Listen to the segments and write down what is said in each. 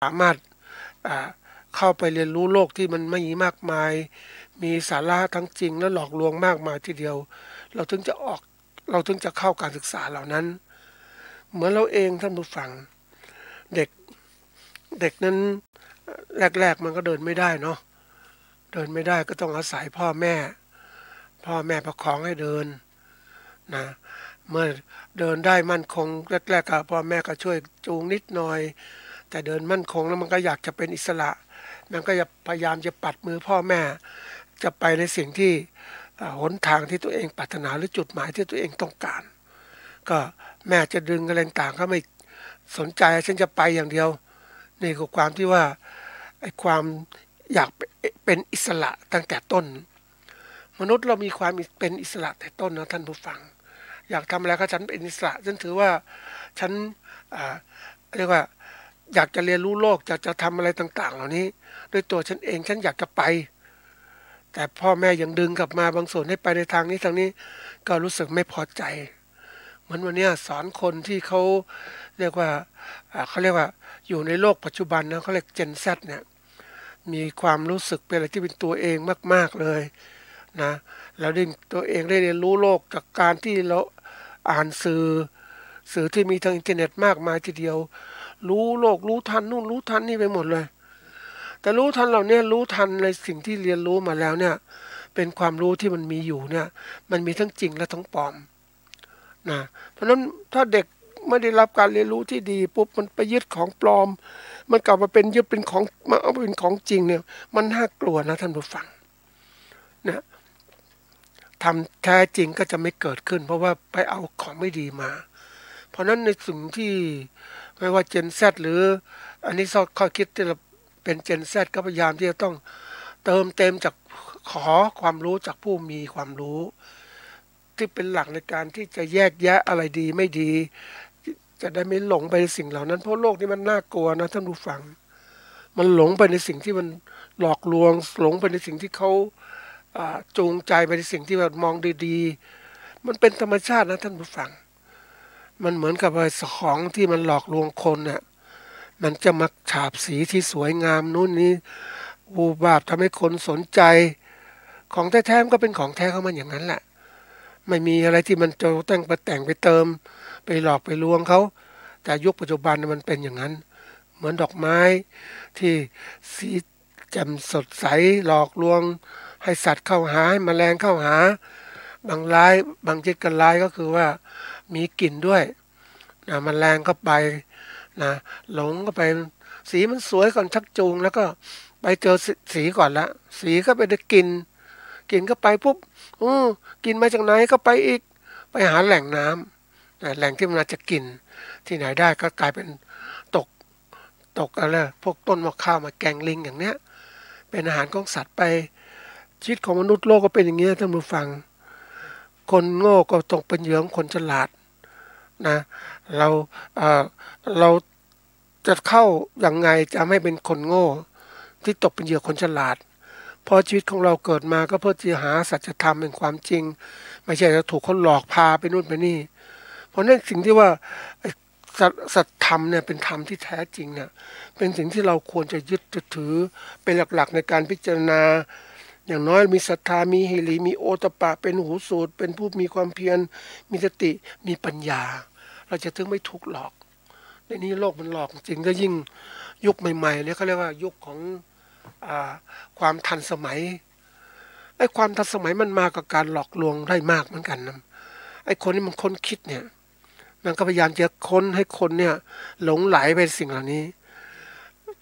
สามารถอ่าเข้าไปเรียนรู้โลกที่มันไม่มีมากมายมีสาระทั้งจริงและหลอกลวงมากมายทีเดียวเราถึงจะออกเราถึงจะเข้าการศึกษาเหล่านั้นเหมือนเราเองท่านผู้ฟังเด็กเด็กนั้นแรกๆมันก็เดินไม่ได้เนาะเดินไม่ได้ก็ต้องอาศัยพ่อแม่ประคองให้เดินนะเมื่อเดินได้มั่นคงแรกๆก็พ่อแม่ก็ช่วยจูงนิดหน่อยแต่เดินมั่นคงแล้วมันก็อยากจะเป็นอิสระมันก็จะพยายามจะปัดมือพ่อแม่จะไปในสิ่งที่หนทางที่ตัวเองปรารถนาหรือจุดหมายที่ตัวเองต้องการก็แม่จะดึงอะไรต่างๆก็ไม่สนใจฉันจะไปอย่างเดียวนี่คือความที่ว่าไอ้ความอยากเป็นอิสระตั้งแต่ต้นมนุษย์เรามีความเป็นอิสระแต่ต้นนะท่านผู้ฟังอยากทำอะไรก็ฉันเป็นอิสระฉันถือว่าฉันอ่าเรียกว่าอยากจะเรียนรู้โลกอยากจะทำอะไรต่างๆเหล่านี้ด้วยตัวฉันเองฉันอยากจะไปแต่พ่อแม่ยังดึงกลับมาบางส่วนให้ไปในทางนี้ทางนี้ก็รู้สึกไม่พอใจเหมือนวันนี้สอนคนที่เขาเรียกว่าเขาเรียกว่าอยู่ในโลกปัจจุบันนะเขาเรียก Gen Z เนี่ยมีความรู้สึกเป็นอะไรที่เป็นตัวเองมากๆเลยนะแล้วดึงตัวเองได้เรียนรู้โลกจากการที่เราอ่านสื่อที่มีทางอินเทอร์เน็ตมากมายทีเดียวรู้โลกรู้ทันนู่นรู้ทันนี่ไปหมดเลยแต่รู้ทันเหล่านี้รู้ทันในสิ่งที่เรียนรู้มาแล้วเนี่ยเป็นความรู้ที่มันมีอยู่เนี่ยมันมีทั้งจริงและทั้งปลอมนะเพราะฉะนั้นถ้าเด็กไม่ได้รับการเรียนรู้ที่ดีปุ๊บมันไปยึดของปลอมมันกลับมาเป็นยึดเป็นของมาเอาเป็นของจริงเนี่ยมันน่ากลัวนะท่านผู้ฟังนะทำแท้จริงก็จะไม่เกิดขึ้นเพราะว่าไปเอาของไม่ดีมาเพราะนั้นในสิ่งที่ไม่ว่า Gen Z หรืออันนี้ข้อคิดที่เราเป็น Gen Z ก็พยายามที่จะต้องเติมเต็มจากขอความรู้จากผู้มีความรู้ที่เป็นหลักในการที่จะแยกแยะอะไรดีไม่ดีจะได้ไม่หลงไปในสิ่งเหล่านั้นเพราะโลกนี้มันน่ากลัวนะท่านผู้ฟังมันหลงไปในสิ่งที่มันหลอกลวงหลงไปในสิ่งที่เขาจูงใจไปในสิ่งที่แบบมองดีๆมันเป็นธรรมชาตินะท่านผู้ฟังมันเหมือนกับไอ้ของที่มันหลอกลวงคนน่ะมันจะมาฉาบสีที่สวยงามนู่นนี้วูบวาบทำให้คนสนใจของแท้ๆมันก็เป็นของแท้ของมันอย่างนั้นแหละไม่มีอะไรที่มันจะแต่งไปเติมไปหลอกไปลวงเขาแต่ยุคปัจจุบันมันเป็นอย่างนั้นเหมือนดอกไม้ที่สีแจ่มสดใสหลอกลวงให้สัตว์เข้าหาให้แมลงเข้าหาบางร้ายบางชนิดกันร้ายก็คือว่ามีกลิ่นด้วยนะแมลงก็ไปนะหลงก็ไปสีมันสวยก่อนชักจูงแล้วก็ไปเจอสีก่อนละสีก็ไปได้กลิ่นก็ไปปุ๊บกินมาจากไหนก็ไปอีกไปหาแหล่งน้ำแหล่งที่มันจะกินที่ไหนได้ก็กลายเป็นตกตกอะไรพวกต้นมะข้าวมาแกงลิงอย่างเนี้ยเป็นอาหารของสัตว์ไปชีวิตของมนุษย์โลกก็เป็นอย่างเงี้ยท่านผู้ฟังคนโง่ก็ตกเป็นเหยื่อของคนฉลาดนะเราเอ่อเราจะเข้าอย่างไงจะไม่เป็นคนโง่ที่ตกเป็นเหยื่อคนฉลาดเพราะชีวิตของเราเกิดมาก็เพื่อที่หาสัจธรรมเป็นความจริงไม่ใช่จะถูกเขาหลอกพาไปนู่นไปนี่เพราะนั่นสิ่งที่ว่าสัจธรรมเนี่ยเป็นธรรมที่แท้จริงเนี่ยเป็นสิ่งที่เราควรจะยึดจะถือเป็นหลักๆในการพิจารณาอย่างน้อยมีศรัทธามีหิริมีโอตปะเป็นหูสูตรเป็นผู้มีความเพียรมีสติมีปัญญาเราจะถึงไม่ถูกหลอกในนี้โลกมันหลอกจริงก็ยิ่งยุคใหม่ๆเนี่ยเขาเรียกว่ายุคของอ่าความทันสมัยไอ้ความทันสมัยมันมากับการหลอกลวงได้มากเหมือนกันนะไอ้คนที่มันค้นคิดเนี่ยมันก็พยายามจะค้นให้คนเนี่ยหลงไหลไปสิ่งเหล่านี้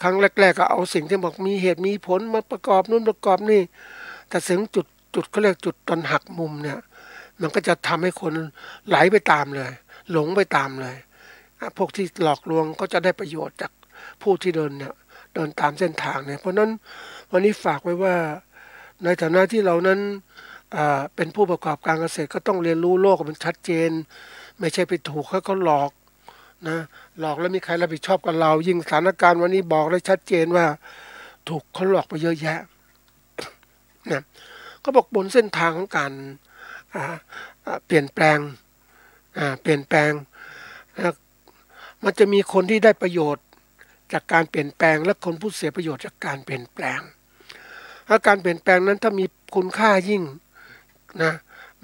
ครั้งแรกๆก็เอาสิ่งที่บอกมีเหตุมีผลมาประกอบนู่นประกอบนี่แต่ถึงจุดเขาเรียกจุดตอนหักมุมเนี่ยมันก็จะทำให้คนไหลไปตามเลยหลงไปตามเลยพวกที่หลอกลวงก็จะได้ประโยชน์จากผู้ที่เดินเนี่ยเดินตามเส้นทางเนี่ยเพราะนั้นวันนี้ฝากไว้ว่าในฐานะที่เรานั้นเป็นผู้ประกอบการเกษตรก็ต้องเรียนรู้โลกมันชัดเจนไม่ใช่ไปถูกเขาหลอกนะหลอกแล้วมีใครรับผิดชอบกับเรายิ่งสถานการณ์วันนี้บอกได้ชัดเจนว่าถูกเขาหลอกไปเยอะแยะนะก็บอกบนเส้นทางของการเปลี่ยนแปลงเปลี่ยนแปลงนะมันจะมีคนที่ได้ประโยชน์ จากการเปลี่ยนแปลงและคนผู้เสียประโยชน์จากการเปลี่ยนแปลงและการเปลี่ยนแปลงนั้นถ้ามีคุณค่ายิ่งนะ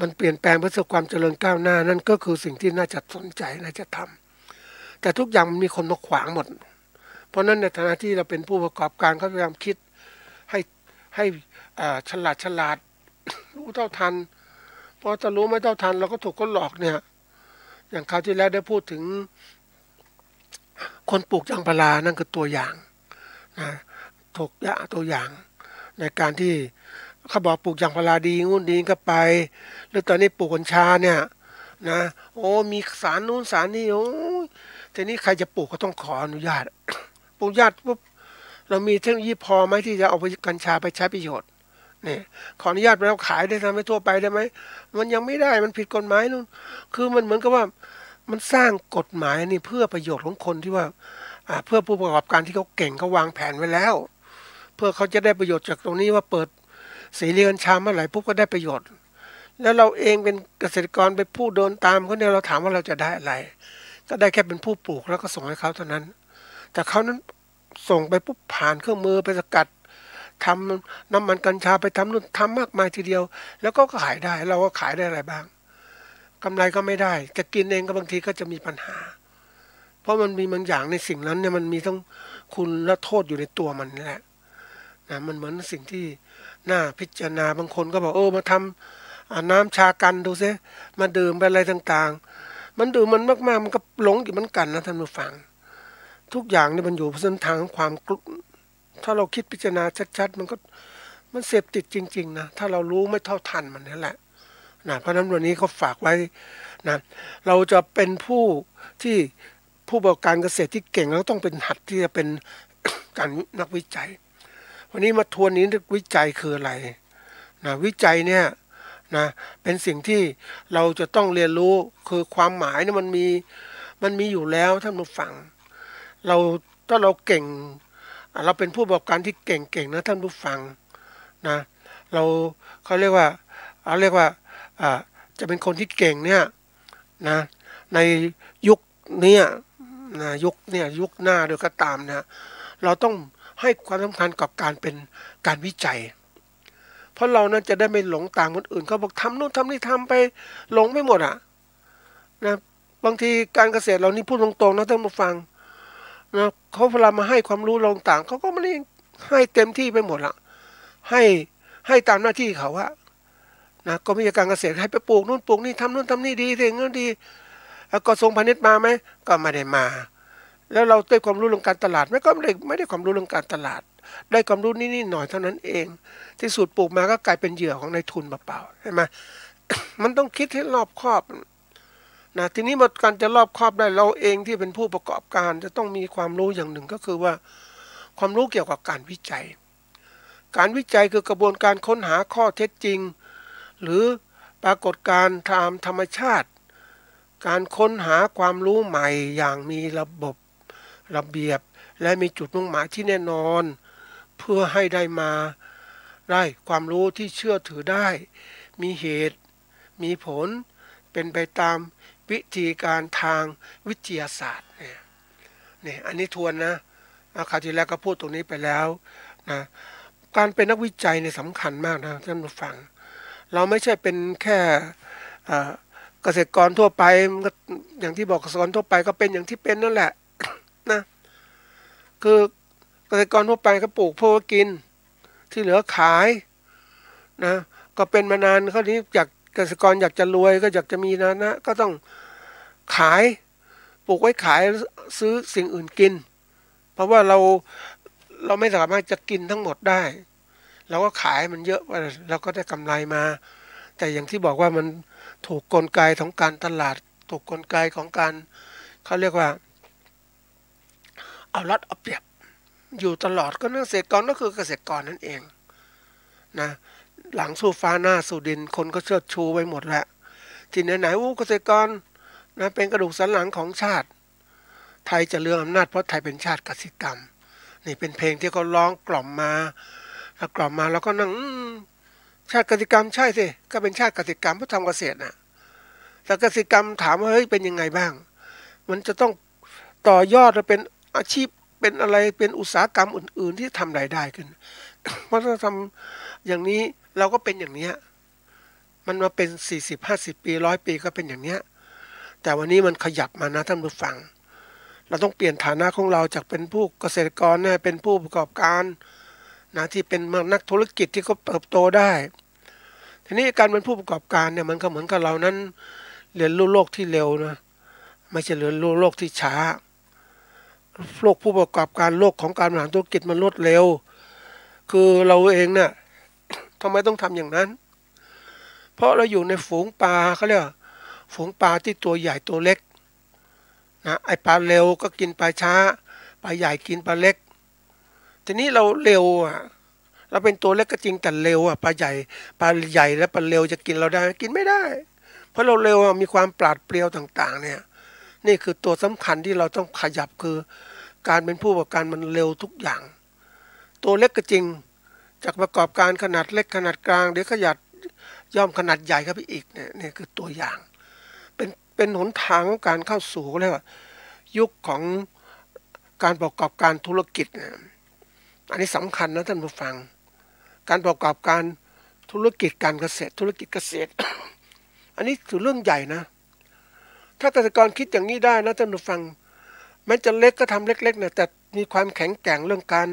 มันเปลี่ยนแปลงเพื่อความเจริญก้าวหน้านั่นก็คือสิ่งที่น่าจะสนใจน่าจะทำแต่ทุกอย่างมันมีคนมาขวางหมดเพราะนั้นในฐานะที่เราเป็นผู้ประกอบการก็พยายามคิดให้ให้ฉลาดรู้เท่าทันเพราะถ้ารู้ไม่เท่าทันเราก็ถูกคนหลอกเนี่ยอย่างคราวที่แล้วได้พูดถึงคนปลูกยางพารานั่นคือตัวอย่างนะถูกตัวอย่างในการที่เขาบอกปลูกยางพาราดีงู้นดีก็ไปหรือตอนนี้ปลูกกัญชาเนี่ยนะโอ้มีสารนู้นสารนี้โอ้ทีนี้ใครจะปลูกก็ต้องขออนุญาตปลูกญาติปุ๊บเรามีเทคโนโลยีพอไหมที่จะเอาไปกัญชาไปใช้ประโยชน์เนี่ยขออนุญาตแล้วขายได้ทำให้ทั่วไปได้ไหมมันยังไม่ได้มันผิดกฎหมายนู่นคือมันเหมือนกับว่ามันสร้างกฎหมายนี่เพื่อประโยชน์ของคนที่ว่าเพื่อผู้ประกอบการที่เขาเก่งเขาวางแผนไว้แล้วเพื่อเขาจะได้ประโยชน์จากตรงนี้ว่าเปิดเสรีกัญชาเมื่อไหร่ปุ๊บก็ได้ประโยชน์แล้วเราเองเป็นเกษตรกรไปผู้เดินตามเขาเนี่ยเราถามว่าเราจะได้อะไรก็ได้แค่เป็นผู้ปลูกแล้วก็ส่งให้เขาเท่านั้นแต่เขานั้นส่งไปปุ๊บผ่านเครื่องมือไปสกัดทำน้ำมันกัญชาไปทำนู่นทำมากมายทีเดียวแล้วก็ขายได้เราก็ขายได้อะไรบ้างกำไรก็ไม่ได้จะกินเองก็บางทีก็จะมีปัญหาเพราะมันมีบางอย่างในสิ่งนั้นเนี่ยมันมีทั้งคุณและโทษอยู่ในตัวมันนี่แหละนะมันเหมือนสิ่งที่น่าพิจารณาบางคนก็บอกมาทำน้ำชากันดูซิมาดื่มไปอะไรต่างๆมันดื่มมันมากๆมันก็หลงอยู่เหมือนกันนะท่านผู้ฟังทุกอย่างนี่มันอยู่บนเส้นทางของความถ้าเราคิดพิจารณาชัดๆมันเสพติดจริงๆนะถ้าเรารู้ไม่เท่าทันมันนั่นแหละนะเพราะฉะนั้นวันนี้เขาฝากไว้นะเราจะเป็นผู้ที่ผู้ประกอบการเกษตรที่เก่งแล้วต้องเป็นหัดที่จะเป็น การนักวิจัยวันนี้มาทวนนี้วิจัยคืออะไรนะวิจัยเนี่ยนะเป็นสิ่งที่เราจะต้องเรียนรู้คือความหมายเนี่ยมันมีอยู่แล้วท่านผู้ฟังเราถ้าเราเก่งเราเป็นผู้ประกอบการที่เก่งๆนะท่านผู้ฟังนะเราเขาเรียกว่าจะเป็นคนที่เก่งเนี่ยนะในยุคนี้นะยุคหน้าโดยก็ตามนะเราต้องให้ความสำคัญกับการเป็นการวิจัยเพราะเรานั้นจะได้ไม่หลงตามคนอื่นเขาบอกทำนู่นทำนี่ทำไปหลงไม่หมดนะบางทีการเกษตรเรานี่พูดตรงๆนะท่านผู้ฟังนะเขาเวลามาให้ความรู้เราต่างเขาก็ไม่ได้ให้เต็มที่ไปหมดให้ตามหน้าที่เขานะก็มีการเกษตรให้ไปปลูกนู่นปลูกนี่ทำนู่นทำนี่ดีสิ่งนั้นดีแล้วกระทรวงพาณิชย์มาไหมก็ไม่ได้มาแล้วเราได้ความรู้เรื่องการตลาดไม่ได้ความรู้เรื่องการตลาดได้ความรู้นิดหน่อยเท่านั้นเองที่สุดปลูกมาก็กลายเป็นเหยื่อของนายทุนเปล่าๆใช่ไหม มันต้องคิดให้รอบคอบนะทีนี้การจะรอบคอบได้เราเองที่เป็นผู้ประกอบการจะต้องมีความรู้อย่างหนึ่งก็คือว่าความรู้เกี่ยวกับการวิจัยคือกระบวนการค้นหาข้อเท็จจริงหรือปรากฏการณ์ตามธรรมชาติการค้นหาความรู้ใหม่อย่างมีระบบระเบียบและมีจุดมุ่งหมายที่แน่นอนเพื่อให้ได้ความรู้ที่เชื่อถือได้มีเหตุมีผลเป็นไปตามวิธีการทางวิทยาศาสตร์เนี่ยอันนี้ทวนนะคราวที่แล้วก็พูดตรงนี้ไปแล้วนะการเป็นนักวิจัยเนี่ยสำคัญมากนะท่านผู้ฟังเราไม่ใช่เป็นแค่เกษตรกรทั่วไปก็อย่างที่บอกเกษตรกรทั่วไปก็เป็นอย่างที่เป็นนั่นแหละนะคือเกษตรกรทั่วไปก็ปลูกเพื่อกินที่เหลือขายนะก็เป็นมานานเขานี้อยากเกษตรกรอยากจะรวยก็อยากจะมีนะก็ต้องขายปลูกไว้ขายซื้อสิ่งอื่นกินเพราะว่าเราไม่สามารถจะกินทั้งหมดได้เราก็ขายมันเยอะเราก็ได้กำไรมาแต่อย่างที่บอกว่ามันถูกกลไกของการตลาดถูกกลไกของการเขาเรียกว่าเอารัดเอาเปรียบอยู่ตลอดก็เกษตรกรก็คือเกษตรกรนั่นเองนะหลังสู้ฟ้าหน้าสู่ดินคนก็เชิดชูไว้หมดแล้วที่ไหนเกษตรกรนะเป็นกระดูกสันหลังของชาติไทยจะเลื่อมอำนาจเพราะไทยเป็นชาติกสิกรรมนี่เป็นเพลงที่เขาร้องกล่อมมาแล้วก็นั่งชาติกสิกรรมใช่สิก็เป็นชาติกสิกรรมเพราะทำเกษตรนะแต่กสิกรรมถามว่าเฮ้ยเป็นยังไงบ้างมันจะต้องต่อยอดมาเป็นอาชีพเ เป็นอะไรเป็นอุตสาหกรรมอื่นๆที่ทำรายได้ขึ้นเพราะถ้าทำอย่างนี้เราก็เป็นอย่างเนี้ยมันมาเป็น40-50 ปี100 ปีก็เป็นอย่างเนี้ยแต่วันนี้มันขยับมานะท่านผู้ฟังเราต้องเปลี่ยนฐานะของเราจากเป็นผู้เกษตรกรเนี่ยเป็นผู้ประกอบการนะที่เป็นนักธุรกิจที่เขาเติบโตได้ทีนี้การเป็นผู้ประกอบการเนี่ยมันก็เหมือนกับเรานั้นเรียนรู้โลกที่เร็วนะไม่ใช่เรียนรู้โลกที่ช้าโลกผู้ประกอบการโลกของการบริหารธุรกิจมันรวดเร็วคือเราเองเนี่ยทำไมต้องทำอย่างนั้นเพราะเราอยู่ในฝูงปลาเขาเรียกฝูงปลาที่ตัวใหญ่ตัวเล็กนะไอปลาเร็วก็กินปลาช้าปลาใหญ่กินปลาเล็กทีนี้เราเร็วอ่ะเราเป็นตัวเล็กก็จริงแต่เร็วอ่ะปลาใหญ่และปลาเร็วจะกินเราได้กินไม่ได้เพราะเราเร็วมีความปราดเปรียวต่างๆเนี่ยนี่คือตัวสำคัญที่เราต้องขยับคือการเป็นผู้ประกอบการมันเร็วทุกอย่างตัวเล็กก็จริงจากประกอบการขนาดเล็กขนาดกลางเดี๋ยวขยับย่อมขนาดใหญ่เข้าไปอีกเนี่ยนี่คือตัวอย่างเป็นหนทางของการเข้าสู่เรียกว่ายุคของการประกอบการธุรกิจเนี่ยอันนี้สำคัญนะท่านผู้ฟังการประกอบการธุรกิจการเกษตรธุรกิจเกษตร อันนี้ถือเรื่องใหญ่นะถ้าเกษตรกรคิดอย่างนี้ได้นะท่านผู้ฟังแม้จะเล็กก็ทำเล็กๆเนี่ยแต่มีความแข็งแกร่งเรื่องการ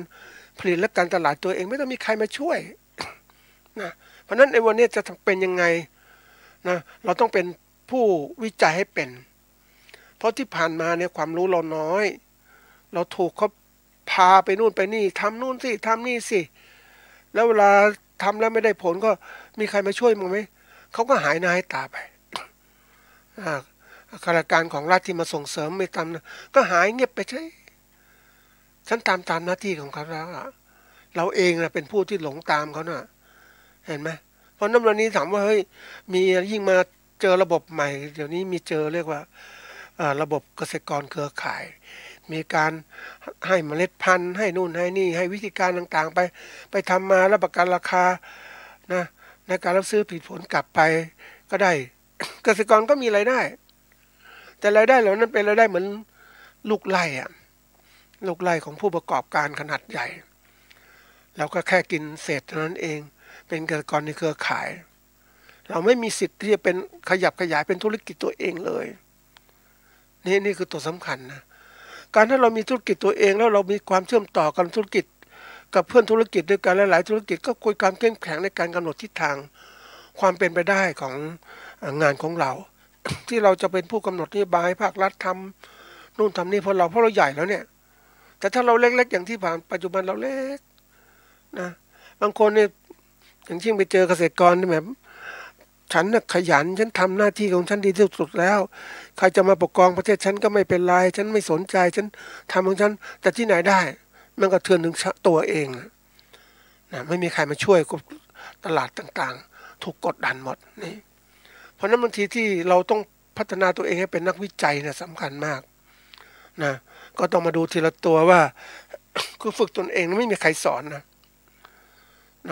ผลิตและการตลาดตัวเองไม่ต้องมีใครมาช่วยนะเพราะนั้นในวันนี้จะเป็นยังไงนะเราต้องเป็นผู้วิจัยให้เป็นเพราะที่ผ่านมาเนี่ยความรู้เราน้อยเราถูกเขาพาไปนู่นไปนี่ทำนู่นสิทำนี่สิแล้วเวลาทำแล้วไม่ได้ผลก็มีใครมาช่วยมั้งไหมเขาก็หายหน้าหายตาไปข้าราชการของรัฐที่มาส่งเสริมไม่ทำนะก็หายเงียบไปใช่ฉันตามหน้าที่ของเขาแล้วเราเองนะเป็นผู้ที่หลงตามเขานะเห็นไหมเพราะนั้นวันนี้ถามว่าเฮ้ยมียิ่งมาเจอระบบใหม่เดี๋ยวนี้มีเจอเรียกว่าระบบเกษตรกรเครือข่ายมีการให้เมล็ดพันธุ์ให้นู่นให้นี่ให้วิธีการต่างๆไปทำมาแล้วประกันราคานะในการรับซื้อผลิตผลกลับไปก็ได้ เกษตรกรก็มีรายได้แต่รายได้เหล่านั้นเป็นรายได้เหมือนลูกไร่ลูกไร่ของผู้ประกอบการขนาดใหญ่เราก็แค่กินเศษเท่านั้นเองเป็นเกษตรกรในเครือข่ายเราไม่มีสิทธิ์ที่จะเป็นขยับขยายเป็นธุรกิจตัวเองเลยนี่คือตัวสำคัญนะการที่เรามีธุรกิจตัวเองแล้วเรามีความเชื่อมต่อกันธุรกิจกับเพื่อนธุรกิจด้วยกันหลายๆธุรกิจก็คุยความเข้มแข็งในการกำหนดทิศทางความเป็นไปได้ของงานของเรา ที่เราจะเป็นผู้กำหนดนโยบายภาครัฐทำนู่นทำนี่เพราะเราใหญ่แล้วเนี่ยแต่ถ้าเราเล็กๆอย่างที่ผ่านปัจจุบันเราเล็กนะบางคนเนี่ยอย่างเช่นไปเจอเกษตรกรที่แบบฉันน่ะขยันฉันทำหน้าที่ของฉันดีที่สุดแล้วใครจะมาปกครองประเทศฉันก็ไม่เป็นไรฉันไม่สนใจฉันทำของฉันแต่ที่ไหนได้มันก็เทือนถึงตัวเองนะไม่มีใครมาช่วยตลาดต่างๆถูกกดดันหมดนี่เพราะนั้นบางทีที่เราต้องพัฒนาตัวเองให้เป็นนักวิจัยเนี่ยสำคัญมากนะก็ต้องมาดูทีละตัวว่า คือฝึกตนเองไม่มีใครสอนนะ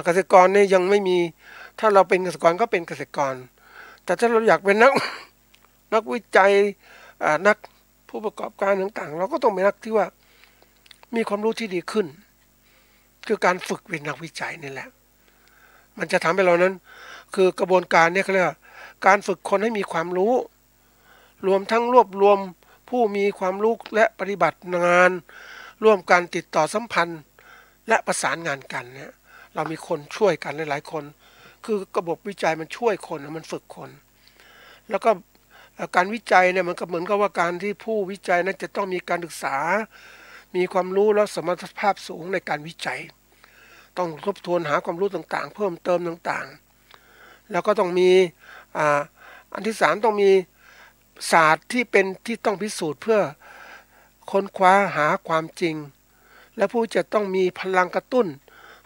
เกษตรกรเนี่ยยังไม่มีถ้าเราเป็นเกษตรกรก็เป็นเกษตรกรแต่ถ้าเราอยากเป็นนักวิจัยนักผู้ประกอบการต่างๆเราก็ต้องเป็นนักที่ว่ามีความรู้ที่ดีขึ้นคือการฝึกเป็นนักวิจัยนี่แหละมันจะทำให้เรานั้นคือกระบวนการเนี่ยเขาเรียกว่าการฝึกคนให้มีความรู้รวมทั้งรวบรวมผู้มีความรู้และปฏิบัติงานร่วมกันติดต่อสัมพันธ์และประสานงานกันเนี่ยเรามีคนช่วยกันหลายๆคนคือกระบบวิจัยมันช่วยคนมันฝึกคนแล้วก็การวิจัยเนี่ยมันก็เหมือนกับว่าการที่ผู้วิจัยนั้นจะต้องมีการศึกษามีความรู้และสมรรถภาพสูงในการวิจัยต้องทบทวนหาความรู้ต่างๆเพิ่มเติมต่างๆแล้วก็ต้องมีอันที่สามต้องมีศาสตร์ที่เป็นที่ต้องพิสูจน์เพื่อค้นคว้าหาความจริงและผู้จะต้องมีพลังกระตุ้น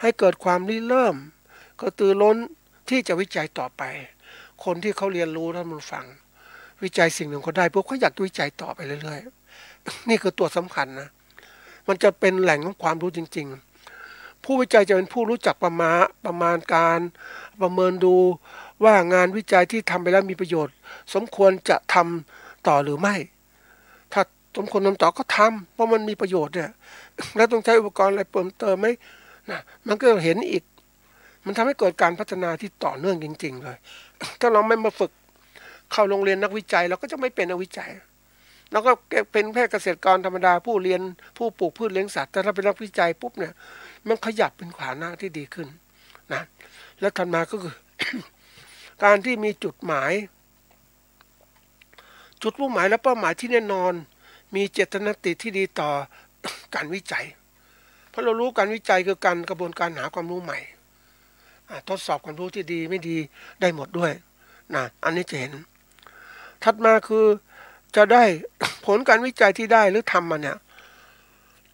ให้เกิดความริเริ่มกระตือร้นที่จะวิจัยต่อไปคนที่เขาเรียนรู้ท่านผู้ฟังวิจัยสิ่งหนึ่งเขาได้พวกเขาอยากวิจัยต่อไปเรื่อยๆนี่คือตัวสำคัญนะมันจะเป็นแหล่งของความรู้จริงๆผู้วิจัยจะเป็นผู้รู้จักประมาณการประเมินดูว่างานวิจัยที่ทำไปแล้วมีประโยชน์สมควรจะทำต่อหรือไม่ถ้า สมควรทำต่อก็ทำเพราะมันมีประโยชน์เนี่ยแล้วต้องใช้อุปกรณ์อะไรเพิ่มเติมไหมนะมันก็เห็นอีกมันทำให้เกิดการพัฒนาที่ต่อเนื่องจริงๆเลยถ้าเราไม่มาฝึกเข้าโรงเรียนนักวิจัยเราก็จะไม่เป็นนักวิจัยเราก็เป็นแค่เกษตรกรธรรมดาผู้เรียนผู้ปลูกพืชเลี้ยงสัตว์แต่ถ้าเป็นนักวิจัยปุ๊บเนี่ยมันขยับเป็นขวาหน้าที่ดีขึ้นนะแล้วถัดมาก็คือ การที่มีจุดหมายจุดมุ่งหมายและเป้าหมายที่แน่นอนมีเจตนคติที่ดีต่อ การวิจัยเพราะเรารู้การวิจัยคือการกระบวนการหาความรู้ใหม่ทดสอบความรู้ที่ดีไม่ดีได้หมดด้วยนะอันนี้จะเห็นถัดมาคือจะได้ ผลการวิจัยที่ได้หรือทำมาเนี่ย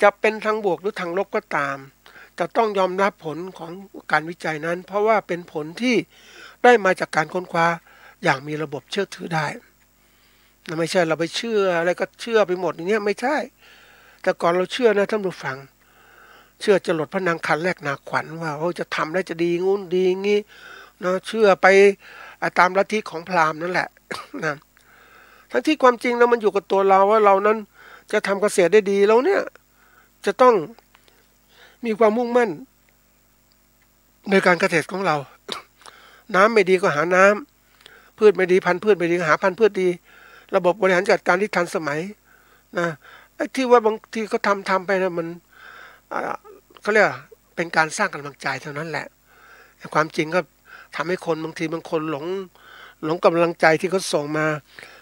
จะเป็นทางบวกหรือทางลบก็ตามจะต้องยอมรับผลของการวิจัยนั้นเพราะว่าเป็นผลที่ได้มาจากการค้นคว้าอย่างมีระบบเชื่อถือได้ไม่ใช่เราไปเชื่ออะไรก็เชื่อไปหมดอย่างเงี้ยไม่ใช่แต่ก่อนเราเชื่อนะท่านผู้ฟังเชื่อจะหลดพระนางคันแรกนาขวัญว่าโอ้จะทำได้จะดีงู้นดีงี้นะเชื่อไปตามลัทธิของพราหมณ์นั่นแหละ นะทั้งที่ความจริงแล้วมันอยู่กับตัวเราว่าเรานั้นจะทำเกษตรได้ดีแล้วเนี่ยจะต้องมีความมุ่งมั่นในการเกษตรของเรา น้ำไม่ดีก็หาน้ำพืชไม่ดีพันธุ์พืชไม่ดีหาพันธุ์พืชดีระบบบริหารจัดการที่ทันสมัยนะไอ้ที่ว่าบางทีก็ทำไปนะมันเขาเรียกเป็นการสร้างกำลังใจเท่านั้นแหละความจริงก็ทำให้คนบางทีบางคนหลงกำลังใจที่เขาส่งมา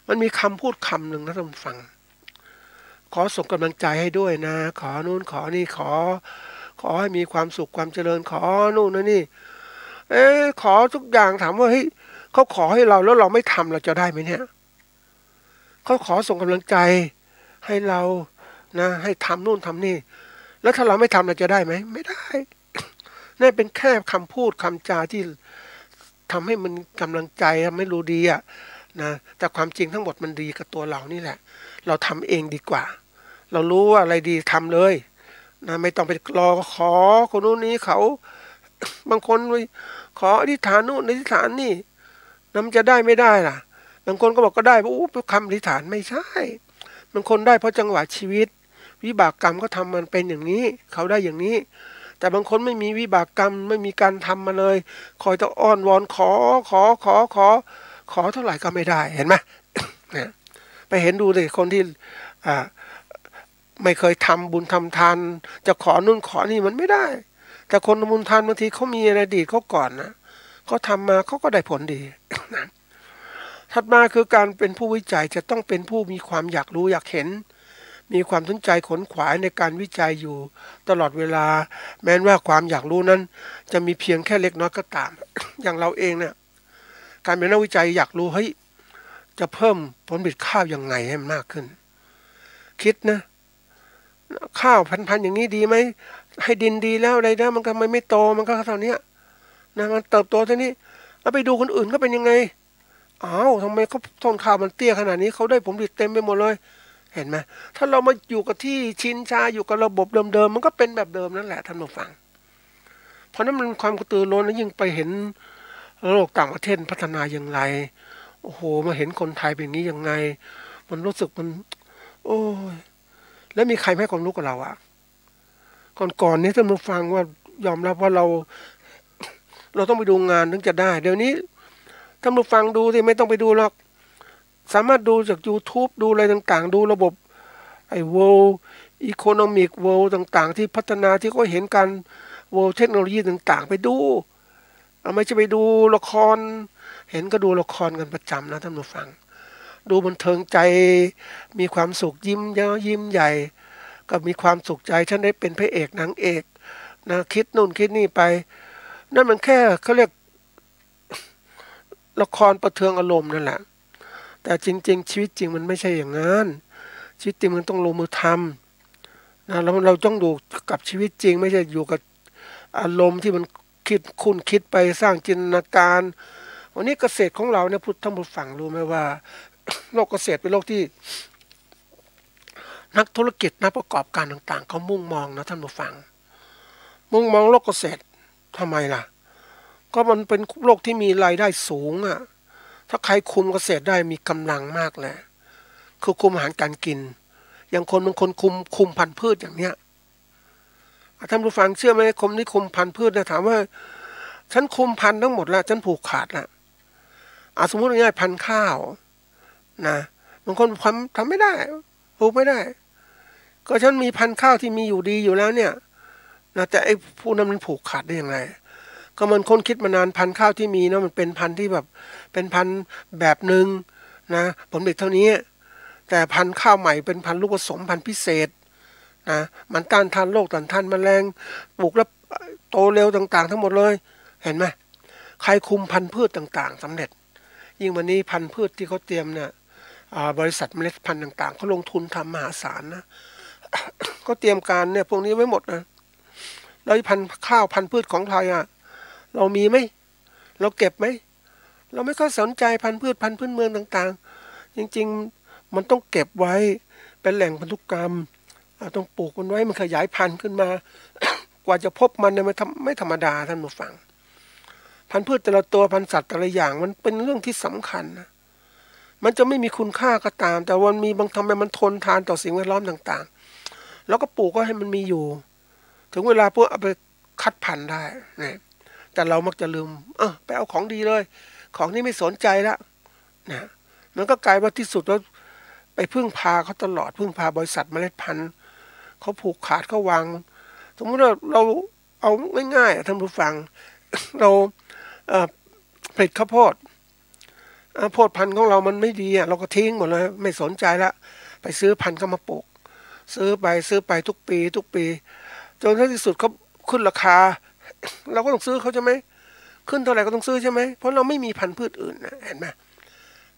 มันมีคำพูดคำหนึ่งนะท่านฟังขอส่งกำลังใจให้ด้วยนะขอนู่นขอนี่ขอให้มีความสุขความเจริญขอนู่นนะนี่ขอทุกอย่างถามว่าเฮ้ยเขาขอให้เราแล้วเราไม่ทำเราจะได้ไหมเนี่ยเขาขอส่งกำลังใจให้เรานะให้ทำนู่นทำนี่แล้วถ้าเราไม่ทำเราจะได้ไหมไม่ได้นี่เป็นแค่คำพูดคำจาที่ทำให้มันกำลังใจไม่รู้ดีอ่ะนะแต่ความจริงทั้งหมดมันดีกับตัวเรานี่แหละเราทำเองดีกว่าเรารู้ว่าอะไรดีทำเลยนะไม่ต้องไปรอขอคนนู้นนี้เขาบางคนขออธิษฐานนู่นอธิษฐานนี่แล้วมันจะได้ไม่ได้ล่ะบางคนก็บอกก็ได้เพราะคำอธิษฐานไม่ใช่บางคนได้เพราะจังหวะชีวิตวิบากกรรมก็ทำมันเป็นอย่างนี้เขาได้อย่างนี้แต่บางคนไม่มีวิบากกรรมไม่มีการทำมาเลยคอยจะอ้อนวอนขอเท่าไหร่ก็ไม่ได้เห็นไหม เนี่ยไปเห็นดูเลยคนที่ไม่เคยทำบุญทำทานจะขอนู่นขอนี่มันไม่ได้แต่คนทำบุญทานบางทีเขามีในอดีตเขาก่อนนะเขาทำมาเขาก็ได้ผลดี นะถัดมาคือการเป็นผู้วิจัยจะต้องเป็นผู้มีความอยากรู้อยากเห็นมีความสนใจขนขวายในการวิจัยอยู่ตลอดเวลาแม้ว่าความอยากรู้นั้นจะมีเพียงแค่เล็กน้อยก็ตาม อย่างเราเองเนี่ยการเป็นนักวิจัยอยากรู้เฮ้ยจะเพิ่มผลผลิตข้าวยังไงให้มันมากขึ้นคิดนะข้าวพันอย่างนี้ดีไหมให้ดินดีแล้วอะไรนะมันก็ไม่โตมันก็เท่านี้นะมันเติบโตเท่านี้แล้วไปดูคนอื่นก็เป็นยังไงอ้าวทำไมเขาต้นข้าวมันเตี้ยขนาดนี้เขาได้ผลผลิตเต็มไปหมดเลยเห็นไหมถ้าเรามาอยู่กับที่ชินชาอยู่กับระบบเดิมๆมันก็เป็นแบบเดิมนั่นแหละท่านผู้ฟังเพราะนั้นมันความกระตือรือร้นแล้วยิ่งไปเห็นโลกต่างประเทศพัฒนาอย่างไรโอ้โหมาเห็นคนไทยเป็นอย่างนี้ยังไงมันรู้สึกมันโอ้ยแล้วมีใครให้ความรู้กับเราอ่ะก่อนนี้ท่านผู้ฟังว่ายอมรับว่าเราต้องไปดูงานถึงจะได้เดี๋ยวนี้ท่านผู้ฟังดูสิไม่ต้องไปดูหรอกสามารถดูจาก YouTube ดูอะไรต่างๆดูระบบไอ้ World Economic World ต่างๆที่พัฒนาที่เขาเห็นกัน World เทคโนโลยีต่างๆไปดูไม่ใช่ไปดูละครเห็นก็ดูละครกันประจำนะท่านผู้ฟังดูบันเทิงใจมีความสุขยิ้มเยอะยิ้มใหญ่ก็มีความสุขใจฉันได้เป็นพระเอกนางเอกนะคิดนู่นคิดนี่ไปนั่นมันแค่เขาเรียกละครประเทืองอารมณ์นั่นแหละแต่จริงๆชีวิตจริงมันไม่ใช่อย่างนั้นชีวิตจริงมันต้องลงมือทำนะแล้วเราต้องดูกับชีวิตจริงไม่ใช่อยู่กับอารมณ์ที่มันคิดไปสร้างจินตนาการวันนี้เกษตรของเราเนี่ยพุทธท่านผู้ฟังรู้ไหมว่าโลกเกษตรเป็นโลกที่นักธุรกิจนักประกอบการต่างๆเขามุ่งมองนะท่านผู้ฟังมุ่งมองโลกเกษตรทำไมล่ะก็มันเป็นโลกที่มีรายได้สูงอ่ะถ้าใครคุมเกษตรได้มีกำลังมากเลยคือคุมอาหารการกิน อย่างคนบางคนคุมพันธุ์พืชอย่างเนี้ยท่านผู้ฟังเชื่อไหมคนที่คุมพันธุ์พืชนะถามว่าฉันคุมพันธุ์ทั้งหมดแล้วฉันผูกขาดแล้วสมมติง่ายๆพันธุ์ข้าวนะบางคนทำไม่ได้ปลูกไม่ได้ก็ฉันมีพันธุ์ข้าวที่มีอยู่ดีอยู่แล้วเนี่ยนะแต่ไอ้ผู้นั้นมันผูกขาดได้อย่างไรก็มันคนคิดมานานพันธุ์ข้าวที่มีนะมันเป็นพันธุ์ที่แบบเป็นพันธุ์แบบหนึ่งนะผลผลิตเท่านี้แต่พันธุ์ข้าวใหม่เป็นพันธุ์ลูกผสมพันธุ์พิเศษนะมันต้านทานโรคต้านทานแมลงปลูกแล้วโตเร็วต่างๆทั้งหมดเลยเห็นไหมใครคุมพันธุ์พืชต่างๆสำเร็จยิ่งวันนี้พันธุ์พืชที่เขาเตรียมเนี่ยบริษัทเมล็ดพันธุ์ต่างๆเขาลงทุนทำมหาศาลนะก็เตรียมการเนี่ยพวกนี้ไว้หมดนะแล้วพันธุ์ข้าวพันธุ์พืชของไทยเรามีไหมเราเก็บไหมเราไม่ค่อยสนใจพันธุ์พืชพันธุ์พื้นเมืองต่างๆจริงๆมันต้องเก็บไว้เป็นแหล่งพันธุกรรมต้องปลูกมันไว้มันขยายพันธุ์ขึ้นมา กว่าจะพบมันเนี่ยมันไม่ธรรมดาท่านผู้ฟังพันธุ์พืชแต่ละตัวพันธุ์สัตว์แต่ละอย่างมันเป็นเรื่องที่สำคัญนะมันจะไม่มีคุณค่าก็ตามแต่วันมีบางทำให้มันทนทานต่อสิ่งแวดล้อมต่างๆแล้วก็ปลูกก็ให้มันมีอยู่ถึงเวลาพวกเอาไปคัดพันธุ์ได้นะแต่เรามักจะลืมไปเอาของดีเลยของนี้ไม่สนใจแล้วนะมันก็กลายว่าที่สุดแล้วไปพึ่งพาเขาตลอดพึ่งพาบริษัทเมล็ดพันธุ์เขาผูกขาดเขาวางสมมติว่าเราเอาง่ายๆท่านผู้ฟังเราผลิตข้าวโพดโพดพันธุ์ของเรามันไม่ดีเราก็ทิ้งหมดเลยไม่สนใจละไปซื้อพันธุ์เข้ามาปลูกซื้อไปทุกปีจนที่สุดเขาขึ้นราคาเราก็ต้องซื้อเขาใช่ไหมขึ้นเท่าไหร่ก็ต้องซื้อใช่ไหมเพราะเราไม่มีพันธุ์พืชอื่นนะเห็นไหม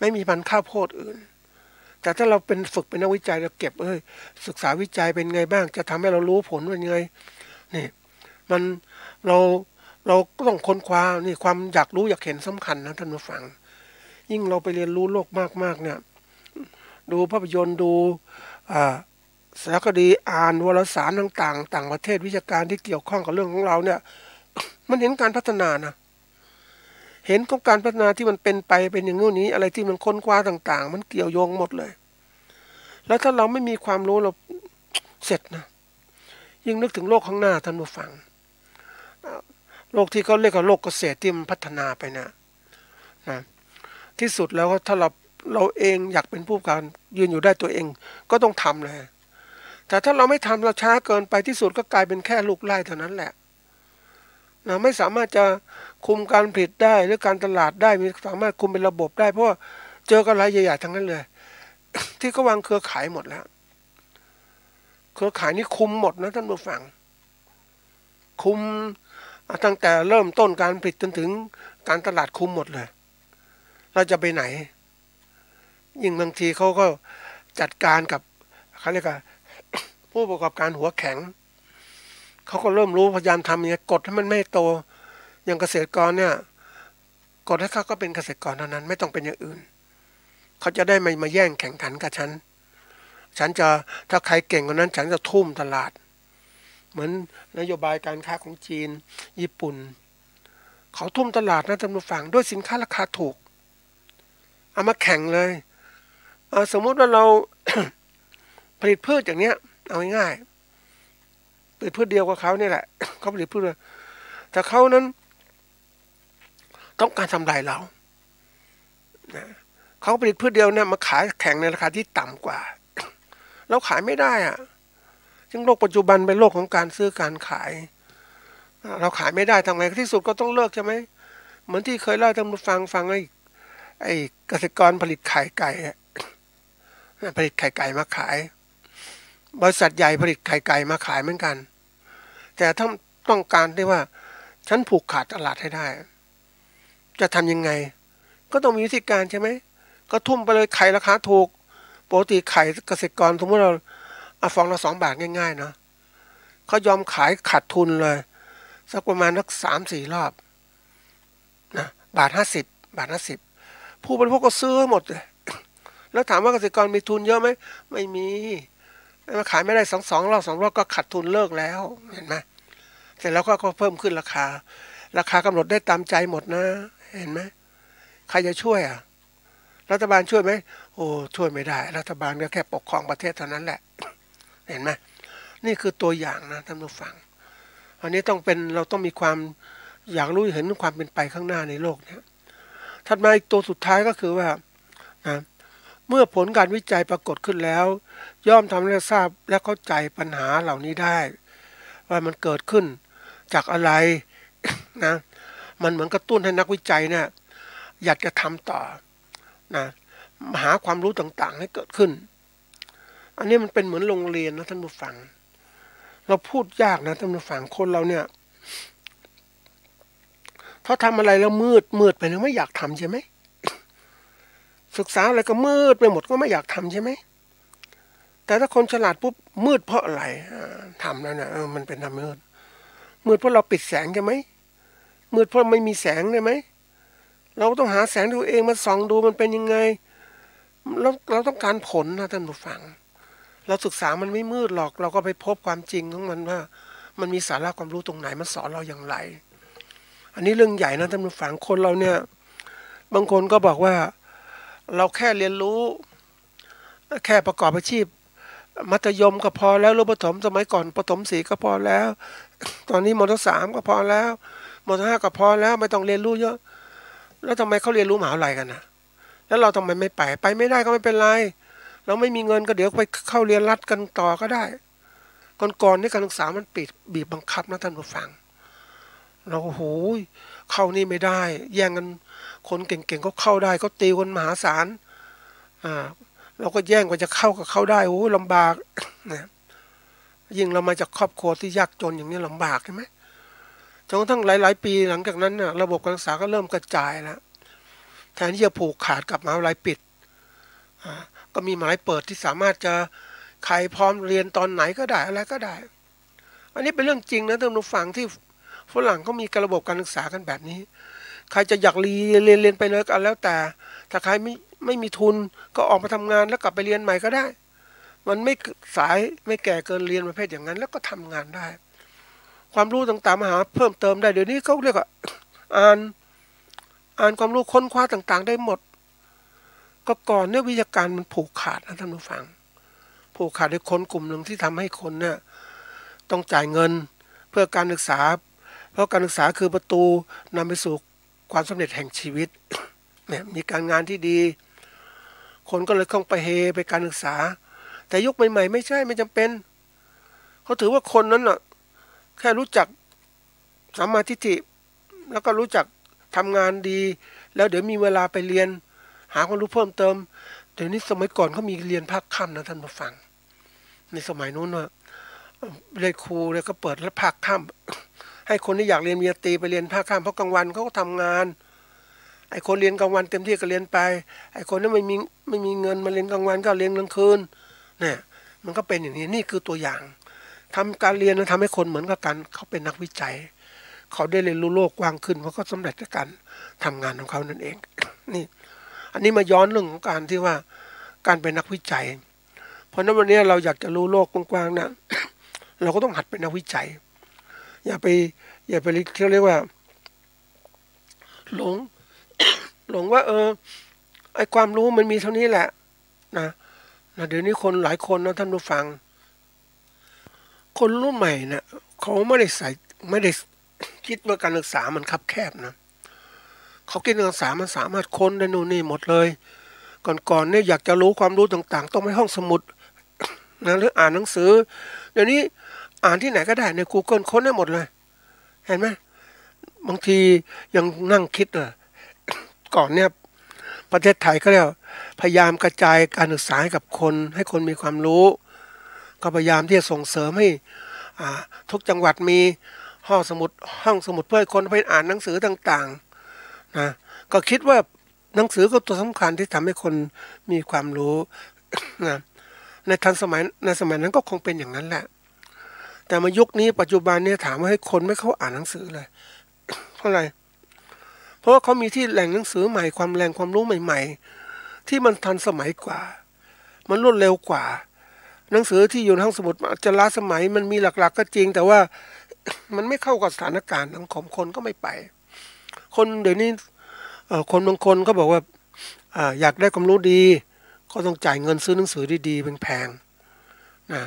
ไม่มีพันธุ์ข้าวโพดอื่นแต่ถ้าเราฝึกเป็นนักวิจัยเราเก็บศึกษาวิจัยเป็นไงบ้างจะทำให้เรารู้ผลเป็นไงนี่มันเราก็ต้องค้นคว้านี่ความอยากรู้อยากเห็นสำคัญนะท่านผู้ฟังยิ่งเราไปเรียนรู้โลกมากๆเนี่ยดูภาพยนตร์ดูสารคดีอ่านวารสารต่างๆต่างประเทศวิชาการที่เกี่ยวข้องกับเรื่องของเราเนี่ยมันเห็นการพัฒนานะเห็นของการพัฒนาที่มันเป็นอย่างนู้นนี้อะไรที่มันค้นคว้าต่างๆมันเกี่ยวโยงหมดเลยแล้วถ้าเราไม่มีความรู้เราเสร็จนะยิ่งนึกถึงโลกข้างหน้าท่านผู้ฟังโลกที่เขาเรียกว่าโลกเกษตรที่มันพัฒนาไปนะที่สุดแล้วถ้าเราเองอยากเป็นผู้การยืนอยู่ได้ตัวเองก็ต้องทำเลยแต่ถ้าเราไม่ทำเราช้าเกินไปที่สุดก็กลายเป็นแค่ลูกไล่เท่านั้นแหละไม่สามารถจะคุมการผลิตได้หรือการตลาดได้ไม่สามารถคุมเป็นระบบได้เพราะเจอกันรายใหญ่ๆทั้งนั้นเลย ที่เขาวางเครือข่ายหมดแล้วเครือข่ายนี้คุมหมดนะท่านผู้ฟังคุมตั้งแต่เริ่มต้นการผลิตจนถึงการตลาดคุมหมดเลยเราจะไปไหนยิ่งบางทีเขาก็จัดการกับเขาเรียกว่าผู้ประกอบการหัวแข็งเขาก็เริ่มรู้พยายามทำอย่างนี้กดให้มันไม่โตอย่างเกษตรกรเนี่ยกดให้เขาก็เป็นเกษตรกรเท่านั้นไม่ต้องเป็นอย่างอื่นเขาจะได้ไม่มาแย่งแข่งขันกับฉันจะถ้าใครเก่งกว่านั้นฉันจะทุ่มตลาดเหมือนนโยบายการค้าของจีนญี่ปุ่นเขาทุ่มตลาดนะท่านผู้ฟังด้วยสินค้าราคาถูกเอามาแข่งเลยสมมุติว่าเรา ผลิตพืชอย่างเนี้ยเอาง่ายๆผลิตพืชเดียวกับเขาเนี่ยแหละ เขาผลิตพืชแต่เขานั้นต้องการทำลายเรานะเขาผลิตพืชเดียวเนี่ยมาขายแข่งในราคาที่ต่ำกว่า เราขายไม่ได้ซึ่งโลกปัจจุบันเป็นโลกของการซื้อการขายเราขายไม่ได้ทำไงที่สุดก็ต้องเลิกใช่ไหมเหมือนที่เคยเล่าให้ท่านผู้ฟังไอ้เกษตรกรผลิตไข่ไก่ผลิตไข่ไก่มาขายบริษัทใหญ่ผลิตไข่ไก่มาขายเหมือนกันแต่ถ้าต้องการที่ว่าฉันผูกขาดตลาดให้ได้จะทำยังไงก็ต้องมีวิธีการใช่ไหมก็ทุ่มไปเลยไข่ราคาถูกปกติไข่เกษตรกรสมมติเราฟองละ2 บาทง่ายๆนะเขายอมขายขาดทุนเลยสักประมาณสัก3-4 รอบนะบาท 50ผู้บริโภคก็ซื้อหมดเลยแล้วถามว่าเกษตรกรมีทุนเยอะไหมไม่มีมาขายไม่ได้2 รอบก็ขาดทุนเลิกแล้วเห็นไหมเสร็จแล้วก็เพิ่มขึ้นราคากำหนดได้ตามใจหมดนะเห็นไหมใครจะช่วยรัฐบาลช่วยไหมโอ้ช่วยไม่ได้รัฐบาลก็แค่ปกครองประเทศเท่านั้นแหละ เห็นไหมนี่คือตัวอย่างนะท่านผู้ฟังอันนี้เราต้องมีความอยากรู้เห็นความเป็นไปข้างหน้าในโลกนี้ถัดมาอีกตัวสุดท้ายก็คือว่านะเมื่อผลการวิจัยปรากฏขึ้นแล้วย่อมทำให้เราทราบและเข้าใจปัญหาเหล่านี้ได้ว่ามันเกิดขึ้นจากอะไรนะมันเหมือนกระตุ้นให้นักวิจัยเนี่ยอยากจะทำต่อนะหาความรู้ต่างๆให้เกิดขึ้นอันนี้มันเป็นเหมือนโรงเรียนนะท่านผู้ฟังเราพูดยากนะท่านผู้ฟังคนเราเนี่ยถ้าทำอะไรแล้วมืดไปนะไม่อยากทำใช่ไหมศึกษาอะไรก็มืดไปหมดก็ไม่อยากทำใช่ไหมแต่ถ้าคนฉลาดปุ๊บมืดเพราะอะไรทำแล้วนะมันเป็นทำมืดเพราะเราปิดแสงใช่ไหมมืดเพราะไม่มีแสงได้ไหมเราต้องหาแสงตัวเองมาส่องดูมันเป็นยังไงเราต้องการผลนะท่านผู้ฟังเราศึกษามันไม่มืดหรอกเราก็ไปพบความจริงของมันว่ามันมีสาระความรู้ตรงไหนมันสอนเราอย่างไรอันนี้เรื่องใหญ่นะท่านผู้ฟังคนเราเนี่ยบางคนก็บอกว่าเราแค่เรียนรู้แค่ประกอบอาชีพมัธยมก็พอแล้วรู้ประถมสมัยก่อนประถม4ก็พอแล้วตอนนี้ม.3ก็พอแล้วม.5ก็พอแล้วไม่ต้องเรียนรู้เยอะแล้วทำไมเขาเรียนรู้มหาวิทยาลัยกันนะแล้วเราทำไมไม่ไปไม่ได้ก็ไม่เป็นไรเราไม่มีเงินก็เดี๋ยวไปเข้าเรียนรัฐกันต่อก็ได้ก่อนนี่การศึกษามันบีบบังคับนะท่านผู้ฟังเราโอ้โหเข้านี่ไม่ได้แย่งกันคนเก่งๆก็เข้าได้ก็ตีคนมหาศาลเราก็แย่งกว่าจะเข้ากับเขาได้โอ้ลำบากนะยิ่งเรามาจากครอบครัวที่ยากจนอย่างนี้ลำบากใช่ไหมจนกระทั่งหลายๆปีหลังจากนั้นน่ะระบบการศึกษาก็เริ่มกระจายแล้วแทนที่จะผูกขาดกับมหาวิทยาลัยปิดก็มีมหาวิทยาลัยเปิดที่สามารถจะใครพร้อมเรียนตอนไหนก็ได้อะไรก็ได้อันนี้เป็นเรื่องจริงนะท่านผู้ฟังที่ฝรั่งเขามีระบบการศึกษากันแบบนี้ใครจะอยากเรียนไปเลยก็แล้วแต่ถ้าใครไม่มีทุนก็ออกมาทำงานแล้วกลับไปเรียนใหม่ก็ได้มันไม่สายไม่แก่เกินเรียนประเภทอย่างนั้นแล้วก็ทำงานได้ความรู้ต่างๆมาหาเพิ่มเติมได้เดี๋ยวนี้เขาเรียกว่าอ่านความรู้ค้นคว้าต่างๆได้หมดก็ก่อนเนี่ยวิชาการมันผูกขาดนะท่านผู้ฟังผูกขาดด้วยคนกลุ่มหนึ่งที่ทำให้คนเนี่ยต้องจ่ายเงินเพื่อการศึกษาเพราะการศึกษาคือประตูนำไปสู่ความสำเร็จแห่งชีวิตเนี่ยมีการงานที่ดีคนก็เลยคงไปไปการศึกษาแต่ยุคใหม่ๆไม่ใช่ไม่จำเป็นเขาถือว่าคนนั้นน่ะแค่รู้จักสัมมาทิฏฐิแล้วก็รู้จักทำงานดีแล้วเดี๋ยวมีเวลาไปเรียนหาความรู้เพิ่มเติมเดี๋ยวนี้สมัยก่อนเขามีเรียนภาคค่ำนะท่านผู้ฟังในสมัยนู้นว่าเรียนครูเลยก็เปิดแล้วภาคค่ำให้คนที่อยากเรียนปริญญาตรีไปเรียนภาคค่ำเพราะกลางวันเขาก็ทำงานไอ้คนเรียนกลางวันเต็มที่ก็เรียนไปไอ้คนที่ไม่มีเงินมาเรียนกลางวันก็เรียนกลางคืนเนี่ยมันก็เป็นอย่างนี้นี่คือตัวอย่างทำการเรียนทำให้คนเหมือนกับกันเขาเป็นนักวิจัยเขาได้เรียนรู้โลกกว้างขึ้นเพราะเขาสำเร็จจากการทำงานของเขานั่นเองนี่อันนี้มาย้อนเรื่องของการที่ว่าการเป็นนักวิจัยเพราะนั้นวันนี้เราอยากจะรู้โลกกว้างๆนะเราก็ต้องหัดเป็นนักวิจัยอย่าไปเรียกว่าหลงว่าไอ้ความรู้มันมีเท่านี้แหละนะเดี๋ยวนี้คนหลายคนนะท่านผู้ฟังคนรุ่นใหม่เนี่ยเขาไม่ได้คิดว่าการศึกษามันคับแคบนะเขาคิดการศึกษามันสามารถค้นได้นู่นนี่หมดเลยก่อนเนี่ยอยากจะรู้ความรู้ต่างๆต้องไปห้องสมุดนะหรืออ่านหนังสือเดี๋ยวนี้อ่านที่ไหนก็ได้ใน Google ค้นได้หมดเลยเห็นไหมบางทียังนั่งคิดก่อนเนี่ยประเทศไทยก็เรียกพยายามกระจายการศึกษาให้กับคนให้คนมีความรู้ก็พยายามที่จะส่งเสริมให้ทุกจังหวัดมีห้องสมุดเพื่อให้คนไปอ่านหนังสือต่างๆนะก็คิดว่าหนังสือก็ตัวสำคัญที่ทำให้คนมีความรู้นะในสมัยนั้นก็คงเป็นอย่างนั้นแหละแต่มายุคนี้ปัจจุบันเนี่ยถามว่าให้คนไม่เข้าอ่านหนังสือเลยเพราะอะไรเพราะว่าเขามีที่แหล่งหนังสือใหม่ความรู้ใหม่ๆที่มันทันสมัยกว่ามันรวดเร็วกว่าหนังสือที่อยู่ในห้องสมุดจะล้าสมัยมันมีหลักๆก็จริงแต่ว่ามันไม่เข้ากับสถานการณ์สังคมคนก็ไม่ไปคนเดี๋ยวนี้คนบางคนก็บอกว่าอยากได้ความรู้ดีก็ต้องจ่ายเงินซื้อหนังสือดีๆแพงๆนะ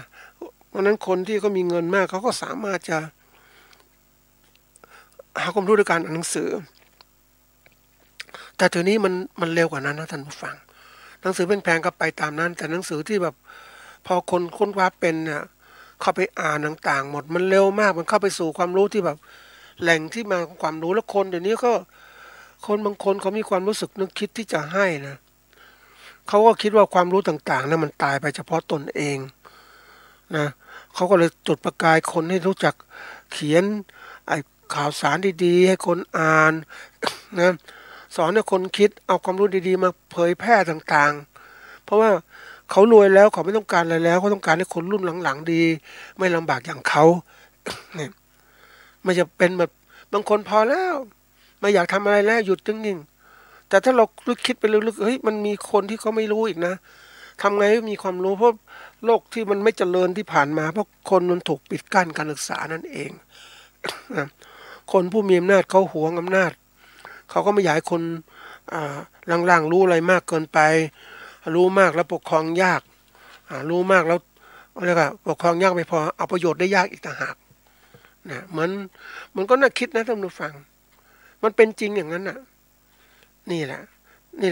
เพราะนั้นคนที่เขามีเงินมากเขาก็สามารถจะหาความรู้ด้วยการอ่านหนังสือแต่ทีนี้มันเร็วกว่านั้นนะท่านผู้ฟังหนังสือแพงๆก็ไปตามนั้นแต่หนังสือที่แบบพอคนค้นคว้าเป็นเนี่ยเข้าไปอ่านต่างๆหมดมันเร็วมากมันเข้าไปสู่ความรู้ที่แบบแหล่งที่มาของความรู้แล้วคนเดี๋ยวนี้ก็คนบางคนเขามีความรู้สึกนึกคิดที่จะให้นะเขาก็คิดว่าความรู้ต่างๆนั้นมันตายไปเฉพาะตนเองนะเขาก็เลยจุดประกายคนให้รู้จักเขียนไอ้ข่าวสารดีๆให้คนอ่านนะสอนให้คนคิดเอาความรู้ดีๆมาเผยแพร่ต่างๆเพราะว่าเขารวยแล้วเขาไม่ต้องการอะไรแล้วเขาต้องการให้คนรุ่นหลังๆดีไม่ลำบากอย่างเขาเนี่ยมันจะเป็นแบบบางคนพอแล้วไม่อยากทำอะไรแล้วหยุดนิ่งๆแต่ถ้าเราคิดไปลึกๆเฮ้ยมันมีคนที่เขาไม่รู้อีกนะทำไงให้มีความรู้เพราะโลกที่มันไม่เจริญที่ผ่านมาเพราะคนมันถูกปิดกั้นการศึกษานั่นเองนะคนผู้มีอำนาจเขาหวงอำนาจเขาก็ไม่อยากให้คนล่างๆรู้อะไรมากเกินไปรู้มากแล้วปกครองยากรู้มากแล้วเรียกว่าปกครองยากไม่พอเอาประโยชน์ได้ยากอีกต่างหากนะมันก็น่าคิดนะท่านผู้ฟังมันเป็นจริงอย่างนั้นน่ะนี่แห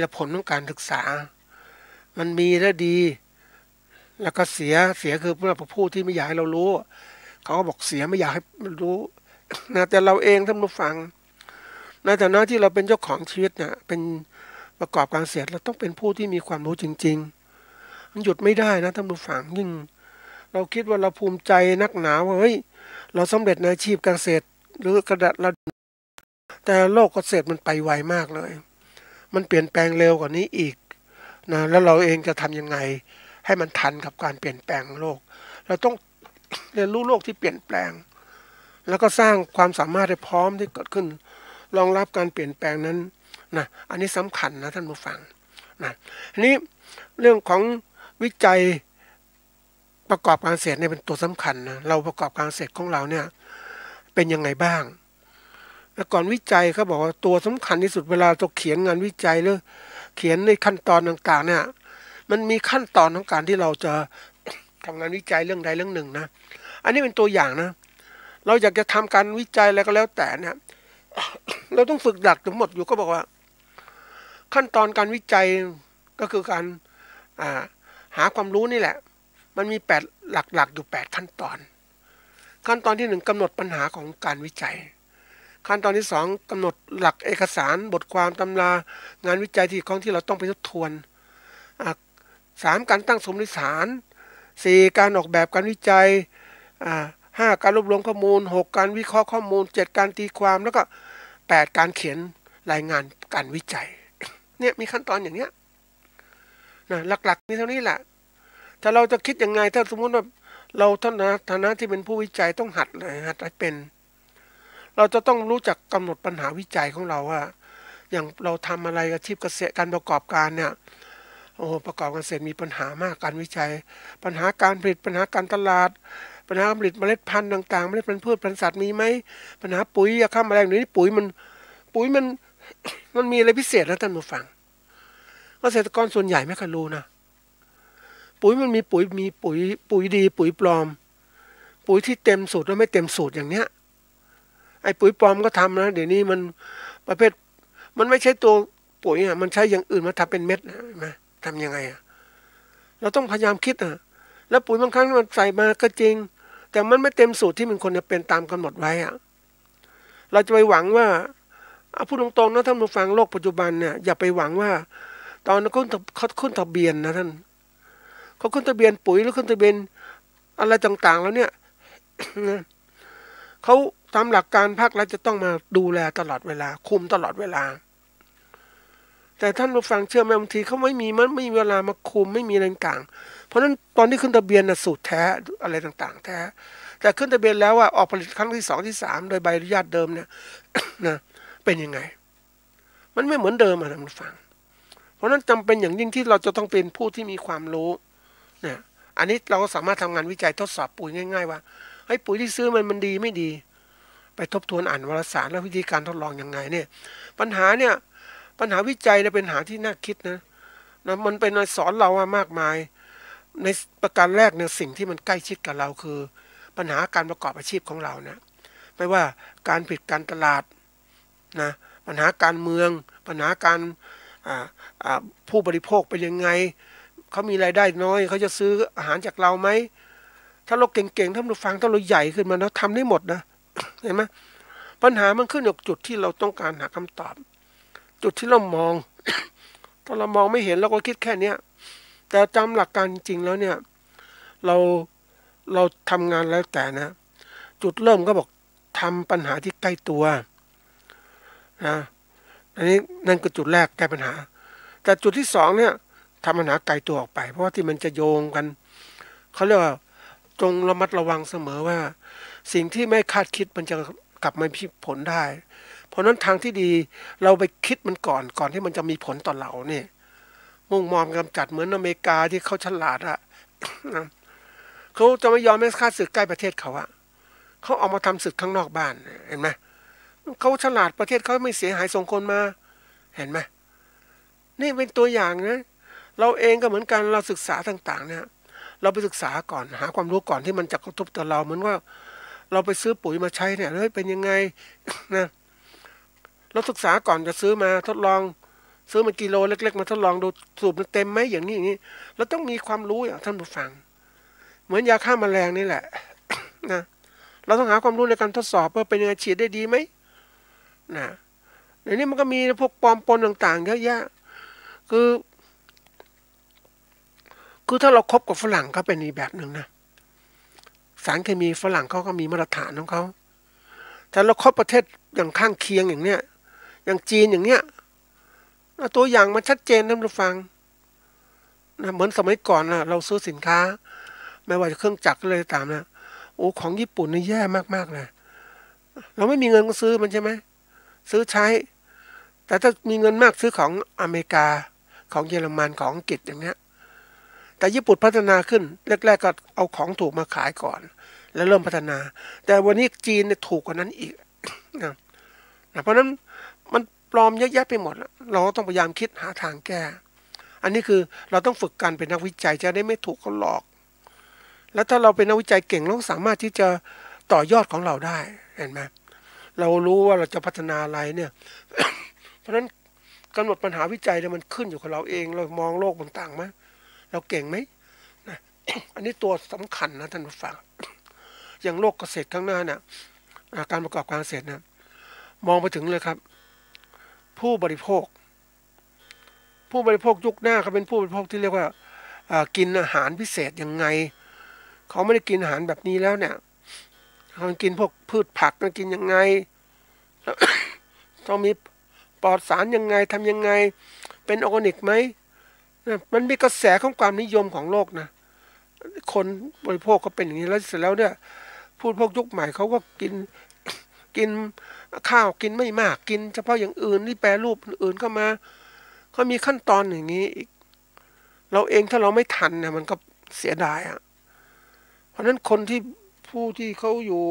ละผลของการศึกษามันมีและดีแล้วก็เสียคือผู้ที่ไม่อยากให้เรารู้เขาก็บอกเสียไม่อยากให้มันรู้นะแต่เราเองท่านผู้ฟังในฐานะที่เราเป็นเจ้าของชีวิตเนี่ยเป็นประกอบการเกษตรเราต้องเป็นผู้ที่มีความรู้จริงๆมันหยุดไม่ได้นะท่านผู้ฟังยิ่งเราคิดว่าเราภูมิใจนักหนาว่าเฮ้ยเราสำเร็จในอาชีพการเกษตรหรือกระดับเราแต่โลกเกษตรมันไปไวมากเลยมันเปลี่ยนแปลงเร็วกว่านี้อีกนะแล้วเราเองจะทำยังไงให้มันทันกับการเปลี่ยนแปลงโลกเราต้องเรียนรู้โลกที่เปลี่ยนแปลงแล้วก็สร้างความสามารถให้พร้อมที่เกิดขึ้นรองรับการเปลี่ยนแปลงนั้นนะอันนี้สำคัญนะท่านผู้ฟังนะอันนี้เรื่องของวิจัยประกอบการเกษตรเนี่ยเป็นตัวสำคัญนะเราประกอบการเกษตรของเราเนี่ยเป็นยังไงบ้างแล้วก่อนวิจัยเขาบอกว่าตัวสำคัญที่สุดเวลาเราเขียนงานวิจัยหรือเขียนในขั้นตอนต่างๆเนี่ยมันมีขั้นตอนของการที่เราจะทำงานวิจัยเรื่องใดเรื่องหนึ่งนะอันนี้เป็นตัวอย่างนะเราอยากจะทำการวิจัยอะไรก็แล้วแต่เนี่ยเราต้องฝึกดักทั้งหมดอยู่ก็บอกว่าขั้นตอนการวิจัยก็คือการหาความรู้นี่แหละมันมี8หลักๆอยู่8ขั้นตอนขั้นตอนที่1กำหนดปัญหาของการวิจัยขั้นตอนที่2กำหนดหลักเอกสารบทความตำรางานวิจัยที่เราต้องไปทบทวน3การตั้งสมมติฐาน4การออกแบบการวิจัย5การรวบรวมข้อมูล6การวิเคราะห์ข้อมูล7การตีความแล้วก็8การเขียนรายงานการวิจัยเนี่ยมีขั้นตอนอย่างเนี้ยนะหลักๆนี่เท่านี้แหละถ้าเราจะคิดยังไงถ้าสมมุติว่าเราฐานะที่เป็นผู้วิจัยต้องหัดเลยหัดให้เป็นเราจะต้องรู้จักกำหนดปัญหาวิจัยของเราว่าอย่างเราทำอะไรอาชีพเกษตรการประกอบการเนี่ยโอ้ประกอบการเกษตรมีปัญหามากการวิจัยปัญหาการผลิตปัญหาการตลาดปัญหาผลิตเมล็ดพันธุ์ต่างๆเมล็ดพันธุ์พืชพันธุ์สัตว์มีไหมปัญหาปุ๋ยยาฆ่าแมลงนี่ปุ๋ยมันมีอะไรพิเศษนะท่านผู้ฟังเกษตรกรส่วนใหญ่ไม่เคยรู้นะปุ๋ยมันมีปุ๋ยดีปุ๋ยปลอมปุ๋ยที่เต็มสูตรแล้วไม่เต็มสูตรอย่างเนี้ยไอ้ปุ๋ยปลอมก็ทำนะเดี๋ยวนี้มันประเภทมันไม่ใช่ตัวปุ๋ยอ่ะมันใช้อย่างอื่นมาทำเป็นเม็ดนะเห็นไหมทำยังไงอ่ะเราต้องพยายามคิดอ่ะแล้วปุ๋ยบางครั้งมันใส่มาก็จริงแต่มันไม่เต็มสูตรที่มันควรจะเป็นตามกำหนดไว้อ่ะเราจะไปหวังว่าพูดตรงๆนะท่านผู้ฟังโลกปัจจุบันเนี่ยอย่าไปหวังว่าตอนเขาขึ้นทะเบียนนะท่านเขาขึ้นทะเบียนปุ๋ยหรือขึ้นทะเบียนอะไรต่างๆแล้วเนี่ยเขาตามหลักการภาครัฐจะต้องมาดูแลตลอดเวลาคุมตลอดเวลาแต่ท่านผู้ฟังเชื่อไหมบางทีเขาไม่มีเวลามาคุมไม่มีอะไรต่างเพราะฉะนั้นตอนที่ขึ้นทะเบียนนะสูตรแท้อะไรต่างๆแท้แต่ขึ้นทะเบียนแล้วว่าออกผลิตครั้งที่2ที่3โดยใบอนุญาตเดิมเนี่ยนะเป็นยังไงมันไม่เหมือนเดิมท่านผู้ฟังเพราะนั้นจำเป็นอย่างยิ่งที่เราจะต้องเป็นผู้ที่มีความรู้เนี่ยอันนี้เราก็สามารถทำงานวิจัยทดสอบปุ๋ยง่ายๆว่าไอ้ปุ๋ยที่ซื้อมันดีไม่ดีไปทบทวนอ่านวารสารแล้ววิธีการทดลองยังไงเนี่ยปัญหาวิจัยเนี่ยเป็นปัญหาที่น่าคิดนะมันเป็นสอนเรามากมาย ในประการแรกเนี่ยสิ่งที่มันใกล้ชิดกับเราคือปัญหาการประกอบอาชีพของเรานะไม่ว่าการปิดการตลาดนะปัญหาการเมืองปัญหาการอ่าผู้บริโภคเป็นยังไงเขามีรายได้น้อยเขาจะซื้ออาหารจากเราไหมถ้าเราเก่งๆถ้าเราฟังถ้าเราใหญ่ขึ้นมาเราทำได้หมดนะเห็นไหมปัญหามันขึ้นอยู่กับจุดที่เราต้องการหาคำตอบจุดที่เรามอง ถ้าเรามองไม่เห็นเราก็คิดแค่เนี้ยแต่จำหลักการจริงๆแล้วเนี่ยเราเราทำงานแล้วแต่นะจุดเริ่มก็บอกทำปัญหาที่ใกล้ตัวนะอันนี้นั่นคือจุดแรกแก้ปัญหาแต่จุดที่สองเนี่ยทำปัญหาไกลตัวออกไปเพราะว่าที่มันจะโยงกันเขาเรียกว่าจงระมัดระวังเสมอว่าสิ่งที่ไม่คาดคิดมันจะกลับมามีผลได้เพราะนั้นทางที่ดีเราไปคิดมันก่อนที่มันจะมีผลต่อเราเนี่ยมุ่งมองกำจัดเหมือนอเมริกาที่เขาฉลาดอะ เขาจะไม่ยอมให้ค่าศึกใกล้ประเทศเขาอะเขาออกมาทำศึกข้างนอกบ้านเห็นไหมเขาฉลาดประเทศเขาไม่เสียหายส่งคนมาเห็นไหมนี่เป็นตัวอย่างนะเราเองก็เหมือนกันเราศึกษาต่างๆเนี่ยเราไปศึกษาก่อนหาความรู้ก่อนที่มันจะกระทบต่อเราเหมือนว่าเราไปซื้อปุ๋ยมาใช้เนี่ยเฮ้ยเป็นยังไงนะเราศึกษาก่อนจะซื้อมาทดลองซื้อมากิโลเล็กๆมาทดลองดูสูบมันเต็มไหมอย่างนี้อย่างนี้เราต้องมีความรู้อย่างท่านผู้ฟังเหมือนยาฆ่าแมลงนี่แหละนะเราต้องหาความรู้ในการทดสอบว่าเป็นยังไงฉีดได้ดีไหมนะเดี๋ยวนี้มันก็มีพวกปลอมปนต่างๆเยอะแยะคือถ้าเราคบกับฝรั่งก็เป็นอีกแบบหนึ่งนะสารเคมีฝรั่งเขาก็มีมาตรฐานของเขาแต่เราคบประเทศอย่างข้างเคียงอย่างเนี้ยอย่างจีนอย่างเนี้ยตัวอย่างมันชัดเจนท่านผู้ฟังนะเหมือนสมัยก่อนนะเราซื้อสินค้าไม่ว่าจะเครื่องจักรเลยตามนะโอ้ของญี่ปุ่นนี่แย่มากๆเลยเราไม่มีเงินก็ซื้อมันใช่ไหมซื้อใช้แต่ถ้ามีเงินมากซื้อของอเมริกาของเยอรมันของอังกฤษอย่างเนี้ยแต่ญี่ปุ่นพัฒนาขึ้นแรกๆก็เอาของถูกมาขายก่อนแล้วเริ่มพัฒนาแต่วันนี้จีนเนี่ยถูกกว่านั้นอีกนะเพราะนั้นมันปลอมเยอะแยะไปหมดเราต้องพยายามคิดหาทางแก้อันนี้คือเราต้องฝึกการเป็นนักวิจัยจะได้ไม่ถูกเขาหลอกแล้วถ้าเราเป็นนักวิจัยเก่งเราสามารถที่จะต่อยอดของเราได้เห็นไหมเรารู้ว่าเราจะพัฒนาอะไรเนี่ย เพราะฉะนั้นกำหนดปัญหาวิจัยเนี่ยมันขึ้นอยู่กับเราเองเรามองโลกต่างๆไหมเราเก่งไหมนะ อันนี้ตัวสำคัญนะท่านผู้ฟังอย่างโลกเกษตรข้างหน้าเนี่ยการประกอบการเกษตรเนี่ยมองไปถึงเลยครับผู้บริโภคยุคหน้าเขาเป็นผู้บริโภคที่เรียกว่ากินอาหารพิเศษยังไงเขาไม่ได้กินอาหารแบบนี้แล้วเนี่ยเขากินพวกพืชผักกินยังไงแล้ว ต้องมีปลอดสารยังไงทำยังไงเป็นออร์แกนิกไหมมันมีกระแสของความนิยมของโลกนะคนบริโภคก็เป็นอย่างนี้แล้วเสร็จแล้วเนี่ยผู้บริโภคยุคใหม่เขาก็กินข้าวกินไม่มากกินเฉพาะอย่างอื่นที่แปรรูปอื่นเข้ามาเขามีขั้นตอนอย่างนี้อีกเราเองถ้าเราไม่ทันเนี่ยมันก็เสียดายอ่ะเพราะฉะนั้นคนที่ผู้ที่เขาอยู่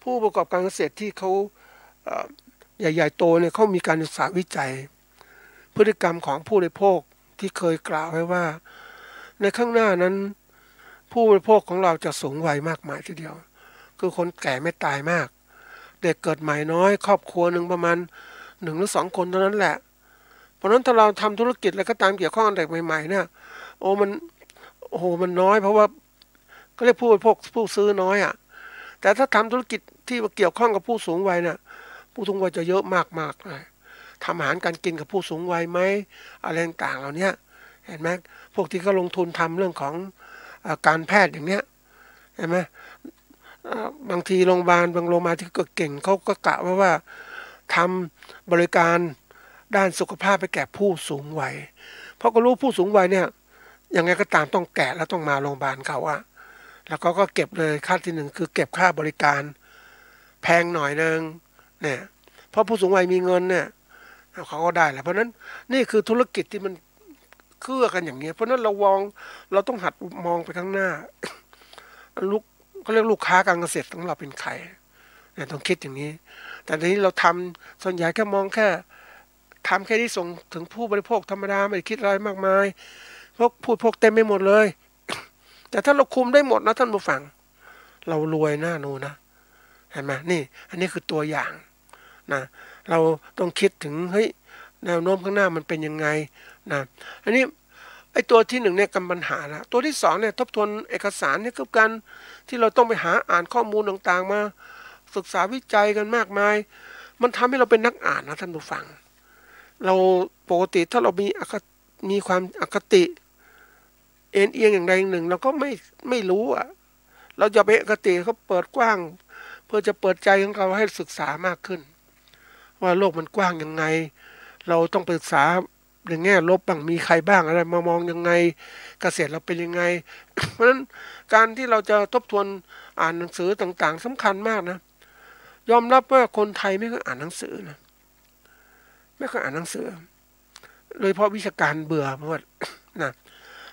ผู้ประกอบการเกษตรที่เขาใหญ่ๆโตเนี่ยเขามีการศึกษาวิจัยพฤติกรรมของผู้บริโภคที่เคยกล่าวไว้ว่าในข้างหน้านั้นผู้บริโภคของเราจะสูงวัยมากมายทีเดียวคือคนแก่ไม่ตายมากเด็กเกิดใหม่น้อยครอบครัวหนึ่งประมาณ1 หรือ 2 คนเท่านั้นแหละเพราะนั้นถ้าเราทำธุรกิจอะไรก็ตามเกี่ยวข้องกับเด็กใหม่ๆเนี่ยมันน้อยเพราะว่าก็เรียกผู้บริโภคผู้ซื้อน้อยอ่ะแต่ถ้าทำธุรกิจที่เกี่ยวข้องกับผู้สูงวัยเนี่ยผู้สูงวัยจะเยอะมากๆเลยทำอาหารการกินกับผู้สูงวัยไหมอะไรต่างๆเหล่านี้เห็นไหมพวกที่เขาลงทุนทำเรื่องของการแพทย์อย่างเนี้ยเห็นไหมบางทีโรงพยาบาลบางโรงพยาบาลที่เก่งเขาก็กะว่าทำบริการด้านสุขภาพไปแก่ผู้สูงวัยเพราะก็รู้ผู้สูงวัยเนี่ยยังไงก็ตามต้องแก่แล้วต้องมาโรงพยาบาลเขาอะแล้วก็เก็บเลยค่าที่1คือเก็บค่าบริการแพงหน่อยนึงเนี่ยเพราะผู้สูงวัยมีเงินเนี่ยเขาก็ได้แหละเพราะนั้นนี่คือธุรกิจที่มันเครือกันอย่างเงี้ยเพราะนั้นเราต้องหัดมองไปข้างหน้าลูกเขาเรียกลูกค้าการเกษตรของเราเป็นใครเนี่ยต้องคิดอย่างนี้แต่ทีนี้เราทำส่วนใหญ่แค่มองแค่ทำแค่ที่ส่งถึงผู้บริโภคธรรมดาไม่ได้คิดอะไรมากมายเพ พวกเต็มไปหมดเลยแต่ถ้าเราคุมได้หมดนะท่านผู้ฟังเรารวยหน้านูนะเห็นไหมนี่อันนี้คือตัวอย่างนะเราต้องคิดถึงเฮ้ยแนวโน้มข้างหน้ามันเป็นยังไงนะอันนี้ไอ้ตัวที่หนึ่งเนี่ยกำปัญหาละตัวที่สองเนี่ยทบทวนเอกสารเนี่ยคือการที่เราต้องไปหาอ่านข้อมูลต่างๆมาศึกษาวิจัยกันมากมายมันทำให้เราเป็นนักอ่านนะท่านผู้ฟังเราปกติถ้าเรามีความอคติเอ็นเอียงอย่างใดอย่างหนึ่งเราก็ไม่รู้อ่ะเราจะไปอคติเขาเปิดกว้างเพื่อจะเปิดใจของเราให้ศึกษามากขึ้นว่าโลกมันกว้างยังไงเราต้องศึกษาในแง่ลบบ้างมีใครบ้างอะไรมามองยังไงเกษตรเราเป็นยังไงเพราะฉะนั้นการที่เราจะทบทวนอ่านหนังสือต่างๆสำคัญมากนะยอมรับว่าคนไทยไม่ค่อยอ่านหนังสือนะไม่ค่อยอ่านหนังสือโดยเฉพาะวิชาการเบื่อหมดนะ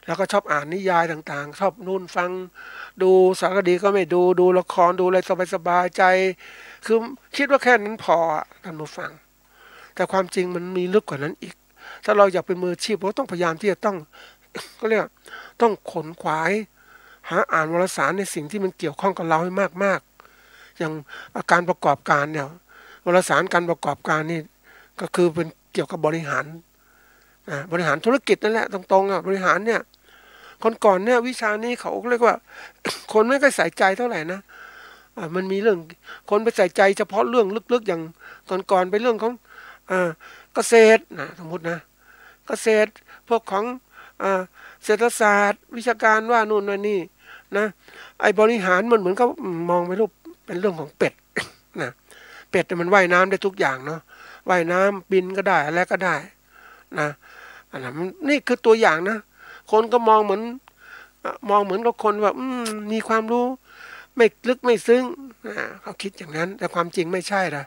แล้วก็ชอบอ่านนิยายต่างๆชอบนู่นฟังดูสารคดีก็ไม่ดูละครดูอะไรสบายๆใจคือคิดว่าแค่นั้นพอท่านผู้ฟังแต่ความจริงมันมีลึกกว่านั้นอีกถ้าเราอยากเป็นมืออาชีพเราต้องพยายามที่จะต้องก็เรียกต้องขนขวายหาอ่านวารสารในสิ่งที่มันเกี่ยวข้องกับเราให้มากๆอย่างการประกอบการเนี่ยวารสารการประกอบการนี่ก็คือเป็นเกี่ยวกับบริหารบริหารธุรกิจนั่นแหละตรงๆบริหารเนี่ยคนก่อนเนี่ยวิชานี้เขาเรียกว่าคนไม่ค่อยใส่ใจเท่าไหร่นะมันมีเรื่องคนไปใส่ใจเฉพาะเรื่องลึกๆอย่างก่อนๆไปเรื่องของเกษตรนะสมมตินะเกษตรพวกของเศรษฐศาสตร์วิชาการว่านู่นว่านี่นะไอ้บริหารมันเหมือนกับมองไปรูปเป็นเรื่องของเป็ดนะเป็ดมันว่ายน้ำได้ทุกอย่างเนาะว่ายน้ำบินก็ได้อะไรก็ได้นะอันนั้นนี่คือตัวอย่างนะคนก็มองเหมือนกับคนว่ามีความรู้ไม่ลึกไม่ซึ้งเขาคิดอย่างนั้นแต่ความจริงไม่ใช่นะ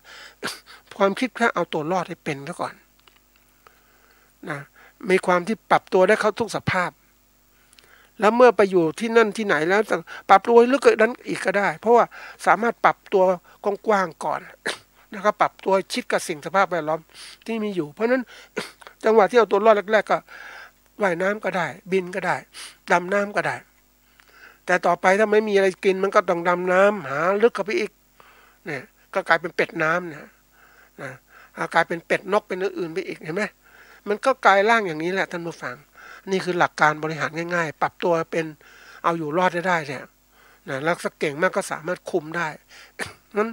ความคิดแค่เอาตัวรอดให้เป็นซะก่อนนะมีความที่ปรับตัวได้เข้าทุกสภาพแล้วเมื่อไปอยู่ที่นั่นที่ไหนแล้วปรับตัวลึกกว่านั้นอีกก็ได้เพราะว่าสามารถปรับตัวกว้างๆก่อนนะครับปรับตัวชิดกับสิ่งสภาพแวดล้อมที่มีอยู่เพราะนั้นจังหวะที่เอาตัวรอดแรกๆก็ว่ายน้ำก็ได้บินก็ได้ดำน้ำก็ได้แต่ต่อไปถ้าไม่มีอะไรกินมันก็ต้องดำน้ำหาลึกเข้าไปอีกเนี่ยก็กลายเป็นเป็ดน้ำนะกลายเป็นเป็ดนกเป็นอื่นๆไปอีกเห็นไหมมันก็กลายร่างอย่างนี้แหละท่านผู้ฟังนี่คือหลักการบริหารง่ายๆปรับตัวเป็นเอาอยู่รอดได้เนี่ยนะแล้วสักเก่งมากก็สามารถคุมได้นั้น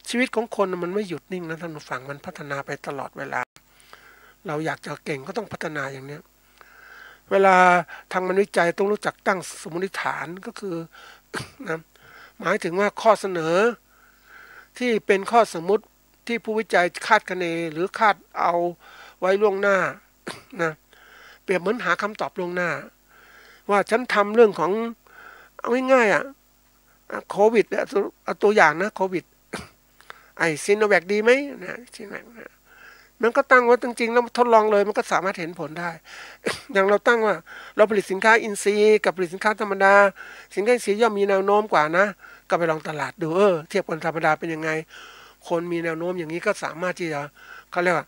ชีวิตของคนมันไม่หยุดนิ่งนะท่านผู้ฟังมันพัฒนาไปตลอดเวลาเราอยากจะเก่งก็ต้องพัฒนาอย่างนี้เวลาทางมันวิจัยต้องรู้จักตั้งสมมติฐานก็คือนะหมายถึงว่าข้อเสนอที่เป็นข้อสมมุติที่ผู้วิจัยคาดคะเนหรือคาดเอาไว้ล่วงหน้านะเปรียบเหมือนหาคำตอบล่วงหน้าว่าฉันทำเรื่องของเอาง่ายๆโควิดเอาตัวอย่างนะโควิดไอซิโนแวคดีไหมนะซิโนแวคมันก็ตั้งว่าจริงๆแล้วทดลองเลยมันก็สามารถเห็นผลได้อย่างเราตั้งว่าเราผลิตสินค้าอินทรีย์กับผลิตสินค้าธรรมดาสินค้าอินทรีย์ย่อมมีแนวโน้มกว่านะก็ไปลองตลาดดูเทียบกันธรรมดาเป็นยังไงคนมีแนวโน้มอย่างนี้ก็สามารถที่จะเขาเรียกว่า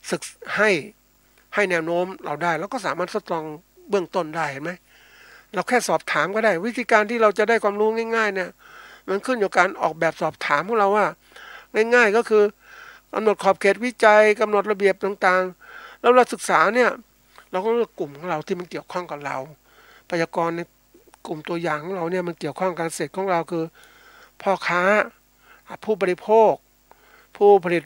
ศึกให้แนวโน้มเราได้แล้วก็สามารถทดลองเบื้องต้นได้เห็นไหมเราแค่สอบถามก็ได้วิธีการที่เราจะได้ความรู้ง่ายๆเนี่ยมันขึ้นอยู่กับการออกแบบสอบถามของเราว่าง่ายๆก็คือกำหนดขอบเขตวิจัยกำหนดระเบียบต่างๆแล้วเราศึกษาเนี่ยเราก็เลือกกลุ่มของเราที่มันเกี่ยวข้องกับเราพยากรณ์ในกลุ่มตัวอย่างของเราเนี่ยมันเกี่ยวข้องกับเกษตรของเราคือพ่อค้าผู้บริโภคผู้ผลิต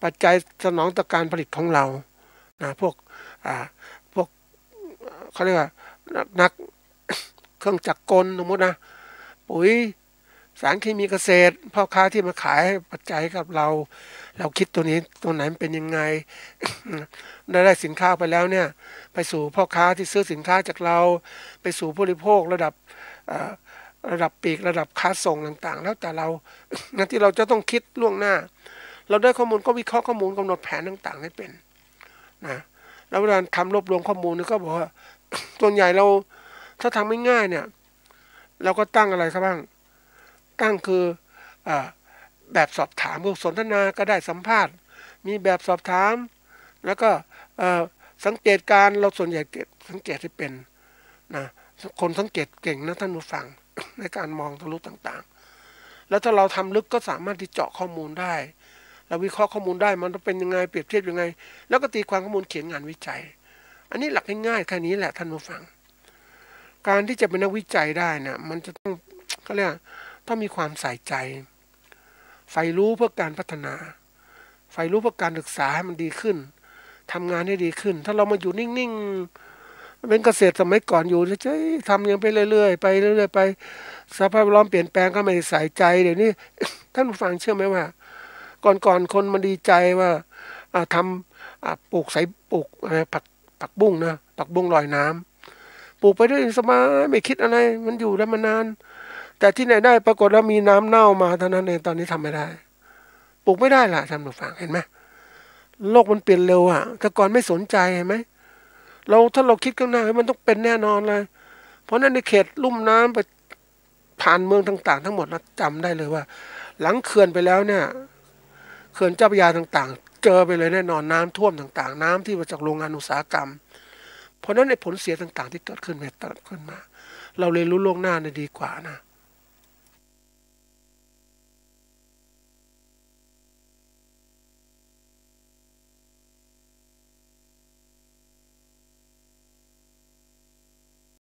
ปัจจัยสนองต่อการผลิตของเรานะพวกเขาเรียกว่านักเครื่องจักรกลสมมตินะปุ๋ยสารเคมีเกษตรพ่อค้าที่มาขายปัจจัยกับเราคิดตัวนี้ตัวไหนมันเป็นยังไงได้สินค้าไปแล้วเนี่ยไปสู่พ่อค้าที่ซื้อสินค้าจากเราไปสู่ผู้บริโภคระดับปีกระดับค้าส่งต่างๆแล้วแต่เรางั้นที่เราจะต้องคิดล่วงหน้าเราได้ข้อมูลก็วิเคราะห์ข้อมูลกำหนดแผนต่างๆให้เป็นนะแล้วเวลาทำรวบรวมข้อมูลนี่ก็บอกว่าส่วนใหญ่เราถ้าทำไม่ง่ายเนี่ยเราก็ตั้งอะไรครับบ้างตั้งคือแบบสอบถามสนทนาก็ได้สัมภาษณ์มีแบบสอบถามแล้วก็ สังเกตการเราส่วนใหญ่สังเกตที่เป็นนะคนสังเกตเก่งนะท่านผู้ฟัง ในการมองทะลุต่างๆแล้วถ้าเราทำลึกก็สามารถที่เจาะข้อมูลได้เราวิเคราะห์ข้อมูลได้มันเป็นยังไงเปรียบเทียบยังไงแล้วก็ตีความข้อมูลเขียนงานวิจัยอันนี้หลักง่ายๆแค่นี้แหละท่านผู้ฟังการที่จะเป็นนักวิจัยได้นะมันจะต้องเขาเรียกต้องมีความใส่ใจใฝ่รู้เพื่อการพัฒนาใฝ่รู้เพื่อการศึกษาให้มันดีขึ้นทำงานให้ดีขึ้นถ้าเรามาอยู่นิ่งๆเป็นเกษตรสมัยก่อนอยู่เฉยๆทำยังไปเรื่อยๆไปเรื่อยๆไปสภาพแวดล้อมเปลี่ยนแปลงก็ไม่ใส่ใจเดี๋ยวนี้ ท่านผู้ฟังเชื่อไหมว่าก่อนคนมันดีใจว่าทำปลูกปลูกอะไรผักบุ้งนะผักบุ้งลอยน้ำปลูกไปด้วยสบายไม่คิดอะไรมันอยู่ได้มานานแต่ที่ไหนได้ปรากฏว่ามีน้ำเน่ามาเท่านั้นเองตอนนี้ทำไม่ได้ปลูกไม่ได้ล่ะท่านผู้ฟังเห็นไหมโลกมันเปลี่ยนเร็วแต่ก่อนไม่สนใจเห็นไหมถ้าเราคิดข้างหน้ามันต้องเป็นแน่นอนเลยเพราะนั้นในเขตลุ่มน้ำไปผ่านเมืองต่างๆทั้งหมดนะจำได้เลยว่าหลังเขื่อนไปแล้วเนี่ยเขื่อนเจ้าพระยาต่างๆเจอไปเลยแน่นอนน้ำท่วมต่างๆน้ำที่มาจากโรงงานอุตสาหกรรมเพราะนั้นในผลเสียต่างๆที่เกิดขึ้นมาเราเรียนรู้ล่วงหน้าดีกว่านะ